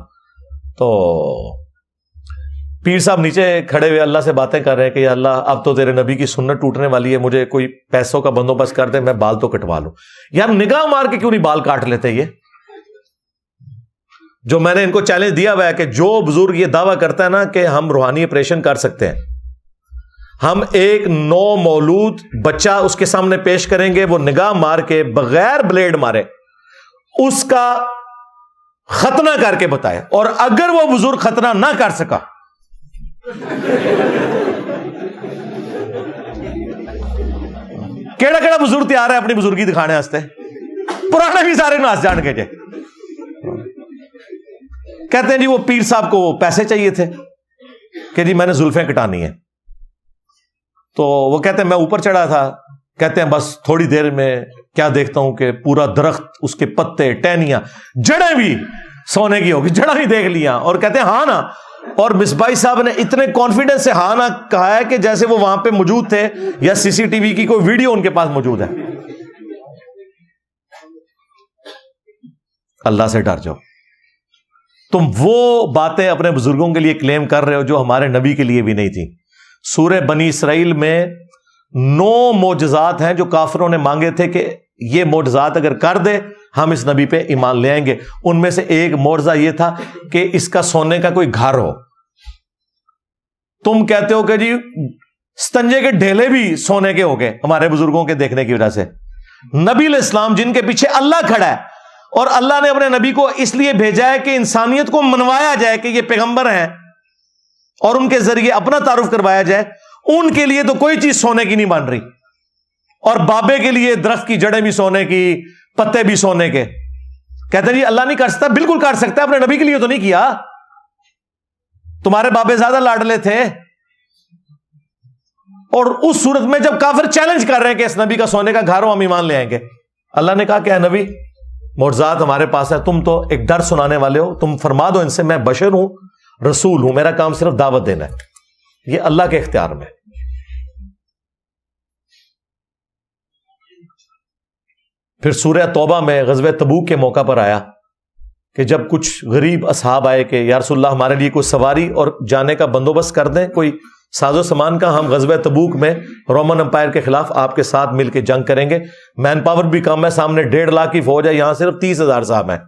تو پیر صاحب نیچے کھڑے ہوئے اللہ سے باتیں کر رہے ہیں کہ یا اللہ اب تو تیرے نبی کی سنت ٹوٹنے والی ہے، مجھے کوئی پیسوں کا بندوبست کر دے، میں بال تو کٹوا لوں. یار نگاہ مار کے کیوں نہیں بال کاٹ لیتے؟ یہ جو میں نے ان کو چیلنج دیا ہوا ہے کہ جو بزرگ یہ دعویٰ کرتا ہے نا کہ ہم روحانی آپریشن کر سکتے ہیں، ہم ایک نو مولود بچہ اس کے سامنے پیش کریں گے، وہ نگاہ مار کے بغیر بلیڈ مارے اس کا ختنہ کر کے بتائے، اور اگر وہ بزرگ ختنہ نہ کر سکا کیڑا کیڑا بزرگ تیار ہے اپنی بزرگی دکھانے واسطے؟ پرانے بھی سارے ناس جان کے جے کہتے ہیں جی وہ پیر صاحب کو پیسے چاہیے تھے کہ جی میں نے زلفیں کٹانی ہیں، تو وہ کہتے ہیں میں اوپر چڑھا تھا، کہتے ہیں بس تھوڑی دیر میں کیا دیکھتا ہوں کہ پورا درخت، اس کے پتے، ٹہنیاں، جڑیں بھی سونے کی ہوگی، جڑیں بھی دیکھ لیا، اور کہتے ہیں ہاں نا. اور مصباحی صاحب نے اتنے کانفیڈنس سے ہاں نا کہا ہے کہ جیسے وہ وہاں پہ موجود تھے یا CCTV کی کوئی ویڈیو ان کے پاس موجود ہے. اللہ سے ڈر جاؤ. تم وہ باتیں اپنے بزرگوں کے لیے کلیم کر رہے ہو جو ہمارے نبی کے لیے بھی نہیں تھی. سورہ بنی اسرائیل میں 9 معجزات ہیں جو کافروں نے مانگے تھے کہ یہ معجزات اگر کر دے ہم اس نبی پہ ایمان لے آئیں گے. ان میں سے ایک معجزہ یہ تھا کہ اس کا سونے کا کوئی گھر ہو. تم کہتے ہو کہ جی ستنجے کے ڈھیلے بھی سونے کے ہو گئے ہمارے بزرگوں کے دیکھنے کی وجہ سے. نبی علیہ السلام جن کے پیچھے اللہ کھڑا ہے، اور اللہ نے اپنے نبی کو اس لیے بھیجا ہے کہ انسانیت کو منوایا جائے کہ یہ پیغمبر ہیں اور ان کے ذریعے اپنا تعارف کروایا جائے، ان کے لیے تو کوئی چیز سونے کی نہیں بن رہی. اور بابے کے لیے درخت کی جڑیں بھی سونے کی، پتے بھی سونے کے. کہتے ہیں جی اللہ نہیں کر سکتا. بالکل کر سکتا ہے، اپنے نبی کے لیے تو نہیں کیا. تمہارے بابے زیادہ لاڈلے تھے. اور اس صورت میں جب کافر چیلنج کر رہے ہیں کہ اس نبی کا سونے کا گھر ہو ہم ایمان لے آئیں گے، اللہ نے کہا کہ اے نبی معجزات ہمارے پاس ہے، تم تو ایک ڈر سنانے والے ہو، تم فرما دو ان سے میں بشر ہوں، رسول ہوں، میرا کام صرف دعوت دینا ہے. یہ اللہ کے اختیار میں. پھر سورہ توبہ میں غزوہ تبوک کے موقع پر آیا کہ جب کچھ غریب اصحاب آئے کہ یا رسول اللہ ہمارے لیے کوئی سواری اور جانے کا بندوبست کر دیں، کوئی ساز و سامان کا، ہم غزوہ تبوک میں رومن امپائر کے خلاف آپ کے ساتھ مل کے جنگ کریں گے، مین پاور بھی کم ہے، سامنے 1.5 لاکھ کی فوج ہے، یہاں صرف 30,000 صاحب ہیں.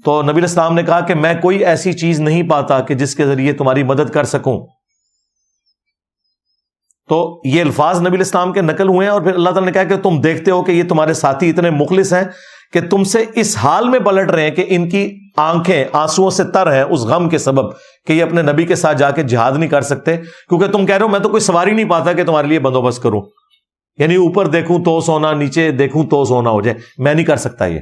تو نبی علیہ السلام نے کہا کہ میں کوئی ایسی چیز نہیں پاتا کہ جس کے ذریعے تمہاری مدد کر سکوں. تو یہ الفاظ نبی علیہ السلام کے نقل ہوئے ہیں، اور پھر اللہ تعالیٰ نے کہا کہ تم دیکھتے ہو کہ یہ تمہارے ساتھی اتنے مخلص ہیں کہ تم سے اس حال میں پلٹ رہے ہیں کہ ان کی آنکھیں آنسوؤں سے تر ہیں اس غم کے سبب کہ یہ اپنے نبی کے ساتھ جا کے جہاد نہیں کر سکتے، کیونکہ تم کہہ رہے ہو میں تو کوئی سواری نہیں پاتا کہ تمہارے لیے بندوبست کروں، یعنی اوپر دیکھوں تو سونا، نیچے دیکھوں تو سونا ہو جائے، میں نہیں کر سکتا یہ.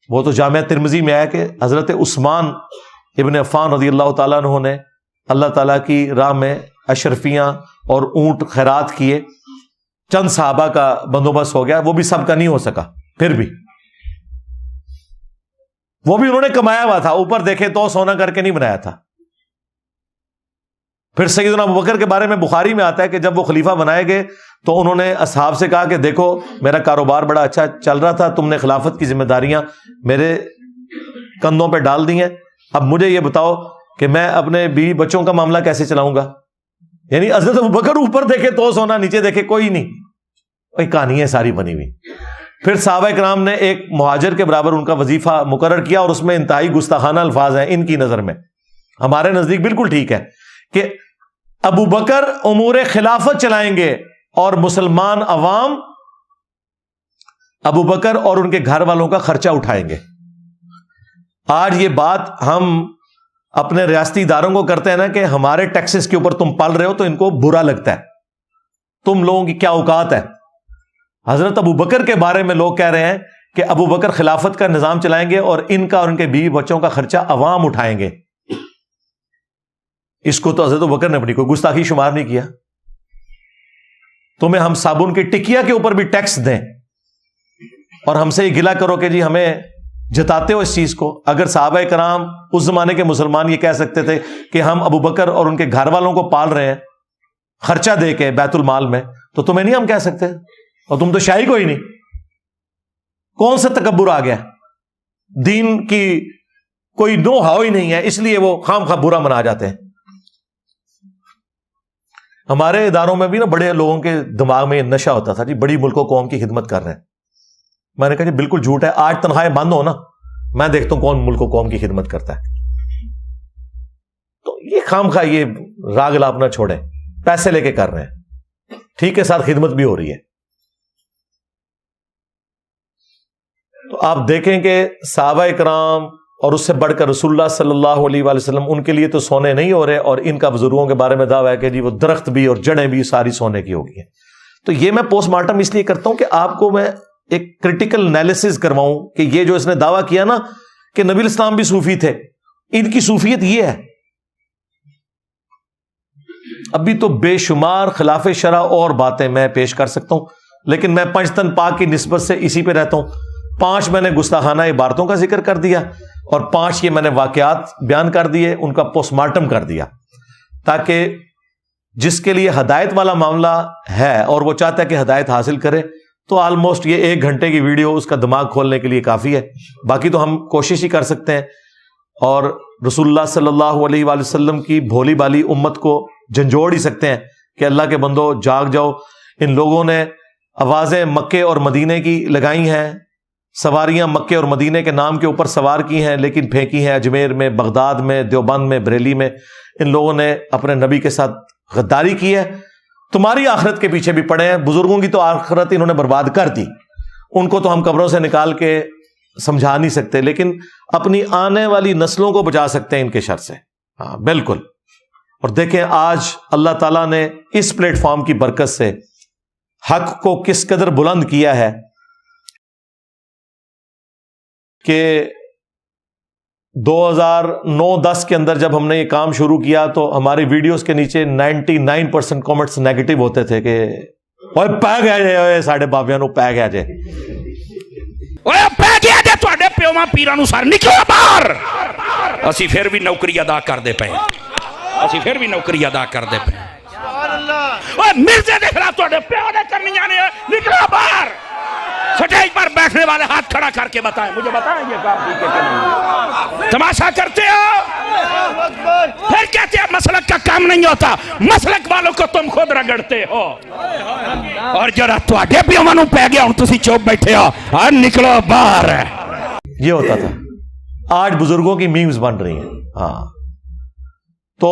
وہ تو جامعہ ترمذی میں آیا کہ حضرت عثمان ابن عفان رضی اللہ تعالیٰ عنہ نے اللہ تعالیٰ کی راہ میں اشرفیاں اور اونٹ خیرات کیے، چند صحابہ کا بندوبست ہو گیا، وہ بھی سب کا نہیں ہو سکا، پھر بھی وہ بھی انہوں نے کمایا ہوا تھا، اوپر دیکھے تو سونا کر کے نہیں بنایا تھا. پھر سیدنا ابوبکر کے بارے میں بخاری میں آتا ہے کہ جب وہ خلیفہ بنائے گئے تو انہوں نے اصحاب سے کہا کہ دیکھو میرا کاروبار بڑا اچھا چل رہا تھا، تم نے خلافت کی ذمہ داریاں میرے کندھوں پہ ڈال دی ہیں، اب مجھے یہ بتاؤ کہ میں اپنے بیوی بچوں کا معاملہ کیسے چلاؤں گا. یعنی حضرت ابوبکر اوپر دیکھے تو سونا، نیچے دیکھے کوئی نہیں، کوئی کہانی ہے ساری بنی ہوئی. پھر صحابہ کرام نے ایک مہاجر کے برابر ان کا وظیفہ مقرر کیا، اور اس میں انتہائی گستاخانہ الفاظ ہیں ان کی نظر میں. ہمارے نزدیک بالکل ٹھیک ہے کہ ابو بکر امور خلافت چلائیں گے اور مسلمان عوام ابو بکر اور ان کے گھر والوں کا خرچہ اٹھائیں گے. آج یہ بات ہم اپنے ریاستی اداروں کو کرتے ہیں نا کہ ہمارے ٹیکسز کے اوپر تم پل رہے ہو تو ان کو برا لگتا ہے، تم لوگوں کی کیا اوقات ہے. حضرت ابو بکر کے بارے میں لوگ کہہ رہے ہیں کہ ابو بکر خلافت کا نظام چلائیں گے اور ان کا اور ان کے بیوی بچوں کا خرچہ عوام اٹھائیں گے. اس کو تو حضرت ابو بکر نے اپنی کوئی گستاخی شمار نہیں کیا. تمہیں ہم صابن کی ٹکیا کے اوپر بھی ٹیکس دیں اور ہم سے یہ گلا کرو کہ جی ہمیں جتاتے ہو اس چیز کو. اگر صحابہ کرام اس زمانے کے مسلمان یہ کہہ سکتے تھے کہ ہم ابو بکر اور ان کے گھر والوں کو پال رہے ہیں خرچہ دے کے بیت المال میں، تو تمہیں نہیں ہم کہہ سکتے؟ اور تم تو شاہی کوئی نہیں. کون سا تکبر آ گیا؟ دین کی کوئی نو ہاؤ ہی نہیں ہے، اس لیے وہ خام خواہ برا منا جاتے ہیں. ہمارے اداروں میں بھی نا بڑے لوگوں کے دماغ میں یہ نشہ ہوتا تھا جی بڑی ملک و قوم کی خدمت کر رہے ہیں. میں نے کہا جی بالکل جھوٹ ہے، آج تنخواہیں بند ہو نا میں دیکھتا ہوں کون ملک و قوم کی خدمت کرتا ہے. تو یہ خام خواہ یہ راگ لاپنا چھوڑے، پیسے لے کے کر رہے ہیں، ٹھیک ہے، ساتھ خدمت بھی ہو رہی ہے. تو آپ دیکھیں کہ صحابہ کرام اور اس سے بڑھ کر رسول اللہ صلی اللہ علیہ وآلہ وسلم، ان کے لیے تو سونے نہیں ہو رہے، اور ان کا بزرگوں کے بارے میں دعویٰ ہے کہ جی وہ درخت بھی اور جڑیں بھی ساری سونے کی ہوگی. تو یہ میں پوسٹ مارٹم اس لیے کرتا ہوں کہ آپ کو میں ایک کریٹیکل انالیسس کرواؤں کہ یہ جو اس نے دعویٰ کیا نا کہ نبی الاسلام بھی صوفی تھے، ان کی صوفیت یہ ہے. ابھی تو بے شمار خلاف شرع اور باتیں میں پیش کر سکتا ہوں، لیکن میں پنجتن پاک کی نسبت سے اسی پہ رہتا ہوں. 5 میں نے گستاخانہ عبارتوں کا ذکر کر دیا اور 5 یہ میں نے واقعات بیان کر دیے، ان کا پوسٹ مارٹم کر دیا، تاکہ جس کے لیے ہدایت والا معاملہ ہے اور وہ چاہتا ہے کہ ہدایت حاصل کرے تو آلموسٹ یہ 1 گھنٹے کی ویڈیو اس کا دماغ کھولنے کے لیے کافی ہے. باقی تو ہم کوشش ہی کر سکتے ہیں اور رسول اللہ صلی اللہ علیہ وآلہ وسلم کی بھولی بالی امت کو جھنجھوڑ ہی سکتے ہیں کہ اللہ کے بندو جاگ جاؤ. ان لوگوں نے آوازیں مکے اور مدینے کی لگائی ہیں، سواریاں مکے اور مدینے کے نام کے اوپر سوار کی ہیں، لیکن پھینکی ہیں اجمیر میں، بغداد میں، دیوبند میں، بریلی میں. ان لوگوں نے اپنے نبی کے ساتھ غداری کی ہے. تمہاری آخرت کے پیچھے بھی پڑے ہیں. بزرگوں کی تو آخرت انہوں نے برباد کر دی، ان کو تو ہم قبروں سے نکال کے سمجھا نہیں سکتے، لیکن اپنی آنے والی نسلوں کو بچا سکتے ہیں ان کے شر سے. ہاں بالکل. اور دیکھیں آج اللہ تعالیٰ نے اس پلیٹ فارم کی برکت سے حق کو کس قدر بلند کیا ہے کہ 2009-10 کے اندر جب ہم نے یہ کام شروع کیا تو ہماری ویڈیوز کے نیچے 99% کامنٹس نیگیٹو ہوتے تھے کہ اوے پہ گیا جے ساڈے بابیاں نو پہ گیا جے، اوے پہ گیا جے تواڈے پیواں پیراں نو سر نکلو باہر. اسی پھر بھی نوکری ادا کردے پئے، اسی پھر بھی نوکری ادا کردے پئے. اوے مرزے دے خلاف تواڈے پیو نے کرنیاں نے، نکلو باہر. سٹیج پر بیٹھنے والے ہاتھ کھڑا کر کے بتائیں، مجھے بتائیں یہ کام ٹھیک ہے کہ نہیں؟ تماشا کرتے ہو، پھر کہتے ہیں مسلک کا کام نہیں ہوتا. مسلک والوں کو تم خود رگڑتے ہو، اور جڑا تواڈے پیواں نوں پے گیا ہن تسی چوپ بیٹھے ہو، نکلو باہر. یہ ہوتا تھا. آج بزرگوں کی میمز بن رہی ہیں. ہاں تو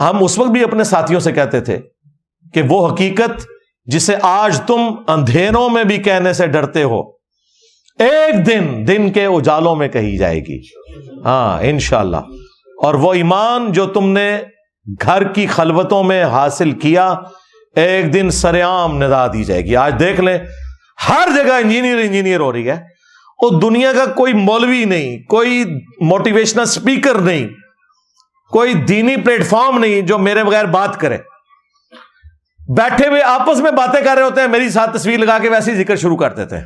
ہم اس وقت بھی اپنے ساتھیوں سے کہتے تھے کہ وہ حقیقت جسے آج تم اندھیروں میں بھی کہنے سے ڈرتے ہو ایک دن کے اجالوں میں کہی جائے گی. ہاں انشاءاللہ. اور وہ ایمان جو تم نے گھر کی خلوتوں میں حاصل کیا ایک دن سرعام ندا دی جائے گی. آج دیکھ لیں ہر جگہ انجینئر ہو رہی ہے. اور دنیا کا کوئی مولوی نہیں, کوئی موٹیویشنل سپیکر نہیں, کوئی دینی پلیٹ فارم نہیں جو میرے بغیر بات کرے. بیٹھے ہوئے آپس میں باتیں کر رہے ہوتے ہیں, میری ساتھ تصویر لگا کے ویسے ہی ذکر شروع کر دیتے ہیں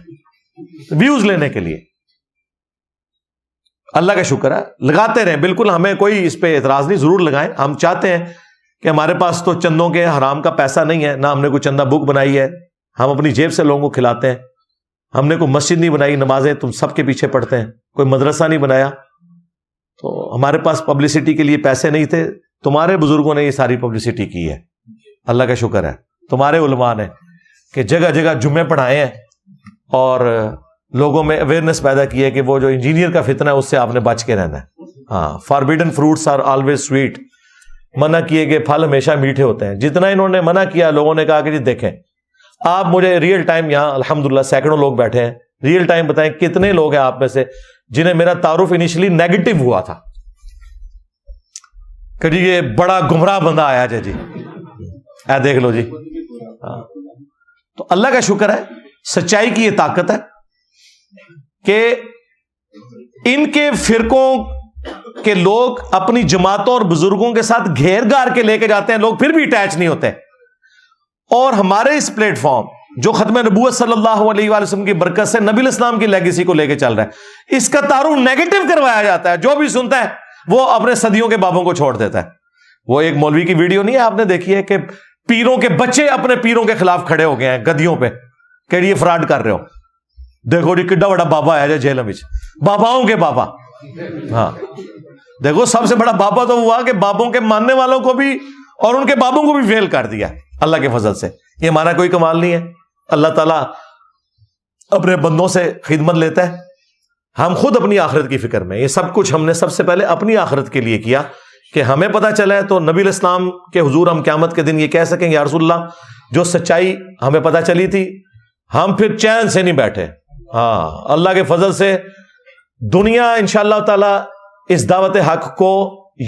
ویوز لینے کے لیے. اللہ کا شکر ہے, لگاتے رہیں, بالکل ہمیں کوئی اس پہ اعتراض نہیں, ضرور لگائیں. ہم چاہتے ہیں کہ ہمارے پاس تو چندوں کے حرام کا پیسہ نہیں ہے, نہ ہم نے کوئی چندہ بک بنائی ہے, ہم اپنی جیب سے لوگوں کو کھلاتے ہیں. ہم نے کوئی مسجد نہیں بنائی, نمازیں تم سب کے پیچھے پڑھتے ہیں, کوئی مدرسہ نہیں بنایا, تو ہمارے پاس پبلسٹی کے لیے پیسے نہیں تھے. تمہارے بزرگوں نے یہ ساری پبلسٹی کی ہے, اللہ کا شکر ہے. تمہارے علماء نے کہ جگہ جگہ جمعے پڑھائے ہیں اور لوگوں میں اویئرنیس پیدا کی ہے کہ وہ جو انجینئر کا فتنہ ہے اس سے آپ نے بچ کے رہنا ہے. ہاں, forbidden fruits are always sweet, منع کیے گئے پھل ہمیشہ میٹھے ہوتے ہیں. جتنا انہوں نے منع کیا, لوگوں نے کہا کہ جی دیکھیں آپ مجھے ریئل ٹائم, یہاں الحمدللہ سینکڑوں لوگ بیٹھے ہیں, ریئل ٹائم بتائیں کتنے لوگ ہیں آپ میں سے جنہیں میرا تعارف انیشلی نیگیٹو ہوا تھا کہ جی یہ بڑا گمراہ بندہ آیا جی, اے دیکھ لو جی. تو اللہ کا شکر ہے, سچائی کی یہ طاقت ہے کہ ان کے فرقوں کے لوگ اپنی جماعتوں اور بزرگوں کے ساتھ گھیر گار کے لے کے جاتے ہیں, لوگ پھر بھی اٹیچ نہیں ہوتے. اور ہمارے اس پلیٹ فارم جو ختم نبوت صلی اللہ علیہ وآلہ وسلم کی برکت سے نبی الاسلام کی لیگیسی کو لے کے چل رہا ہے, اس کا تعارف نیگیٹو کروایا جاتا ہے. جو بھی سنتا ہے وہ اپنے صدیوں کے بابوں کو چھوڑ دیتا ہے. وہ ایک مولوی کی ویڈیو نہیں ہے, آپ نے دیکھی ہے کہ پیروں کے بچے اپنے پیروں کے خلاف کھڑے ہو گئے ہیں گدیوں پہ کہ یہ فراڈ کر رہے ہو, دیکھو جی کڈا بڑا بابا آیا جائے جیل میں, باباؤں کے بابا. ہاں دیکھو سب سے بڑا بابا تو ہوا کہ بابوں کے ماننے والوں کو بھی اور ان کے بابوں کو بھی فیل کر دیا اللہ کے فضل سے. یہ ہمارا کوئی کمال نہیں ہے, اللہ تعالیٰ اپنے بندوں سے خدمت لیتا ہے. ہم خود اپنی آخرت کی فکر میں, یہ سب کچھ ہم نے سب سے پہلے اپنی آخرت کے لیے کیا کہ ہمیں پتہ چلا ہے تو نبی الاسلام کے حضور ہم قیامت کے دن یہ کہہ سکیں یا رسول اللہ جو سچائی ہمیں پتہ چلی تھی ہم پھر چین سے نہیں بیٹھے. ہاں اللہ کے فضل سے دنیا انشاءاللہ تعالی اس دعوت حق کو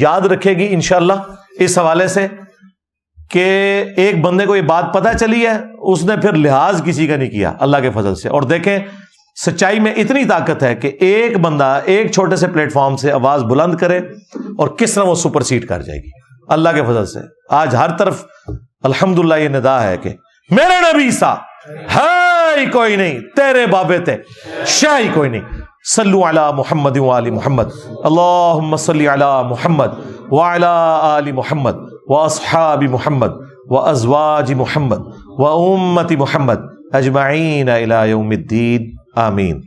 یاد رکھے گی انشاءاللہ, اس حوالے سے کہ ایک بندے کو یہ بات پتہ چلی ہے, اس نے پھر لحاظ کسی کا نہیں کیا اللہ کے فضل سے. اور دیکھیں سچائی میں اتنی طاقت ہے کہ ایک بندہ ایک چھوٹے سے پلیٹ فارم سے آواز بلند کرے اور کس طرح وہ سپر سیڈ کر جائے گی اللہ کے فضل سے. آج ہر طرف الحمدللہ یہ ندا ہے کہ میرے نبی سا ہے ہی کوئی نہیں, تیرے بابے تھے شاہ ہی کوئی نہیں. صلو علی محمد وآل محمد, اللہم صلی علی محمد وعلی آل محمد واصحاب محمد وازواج محمد وامت محمد اجمعین الی یوم الدین, آمین.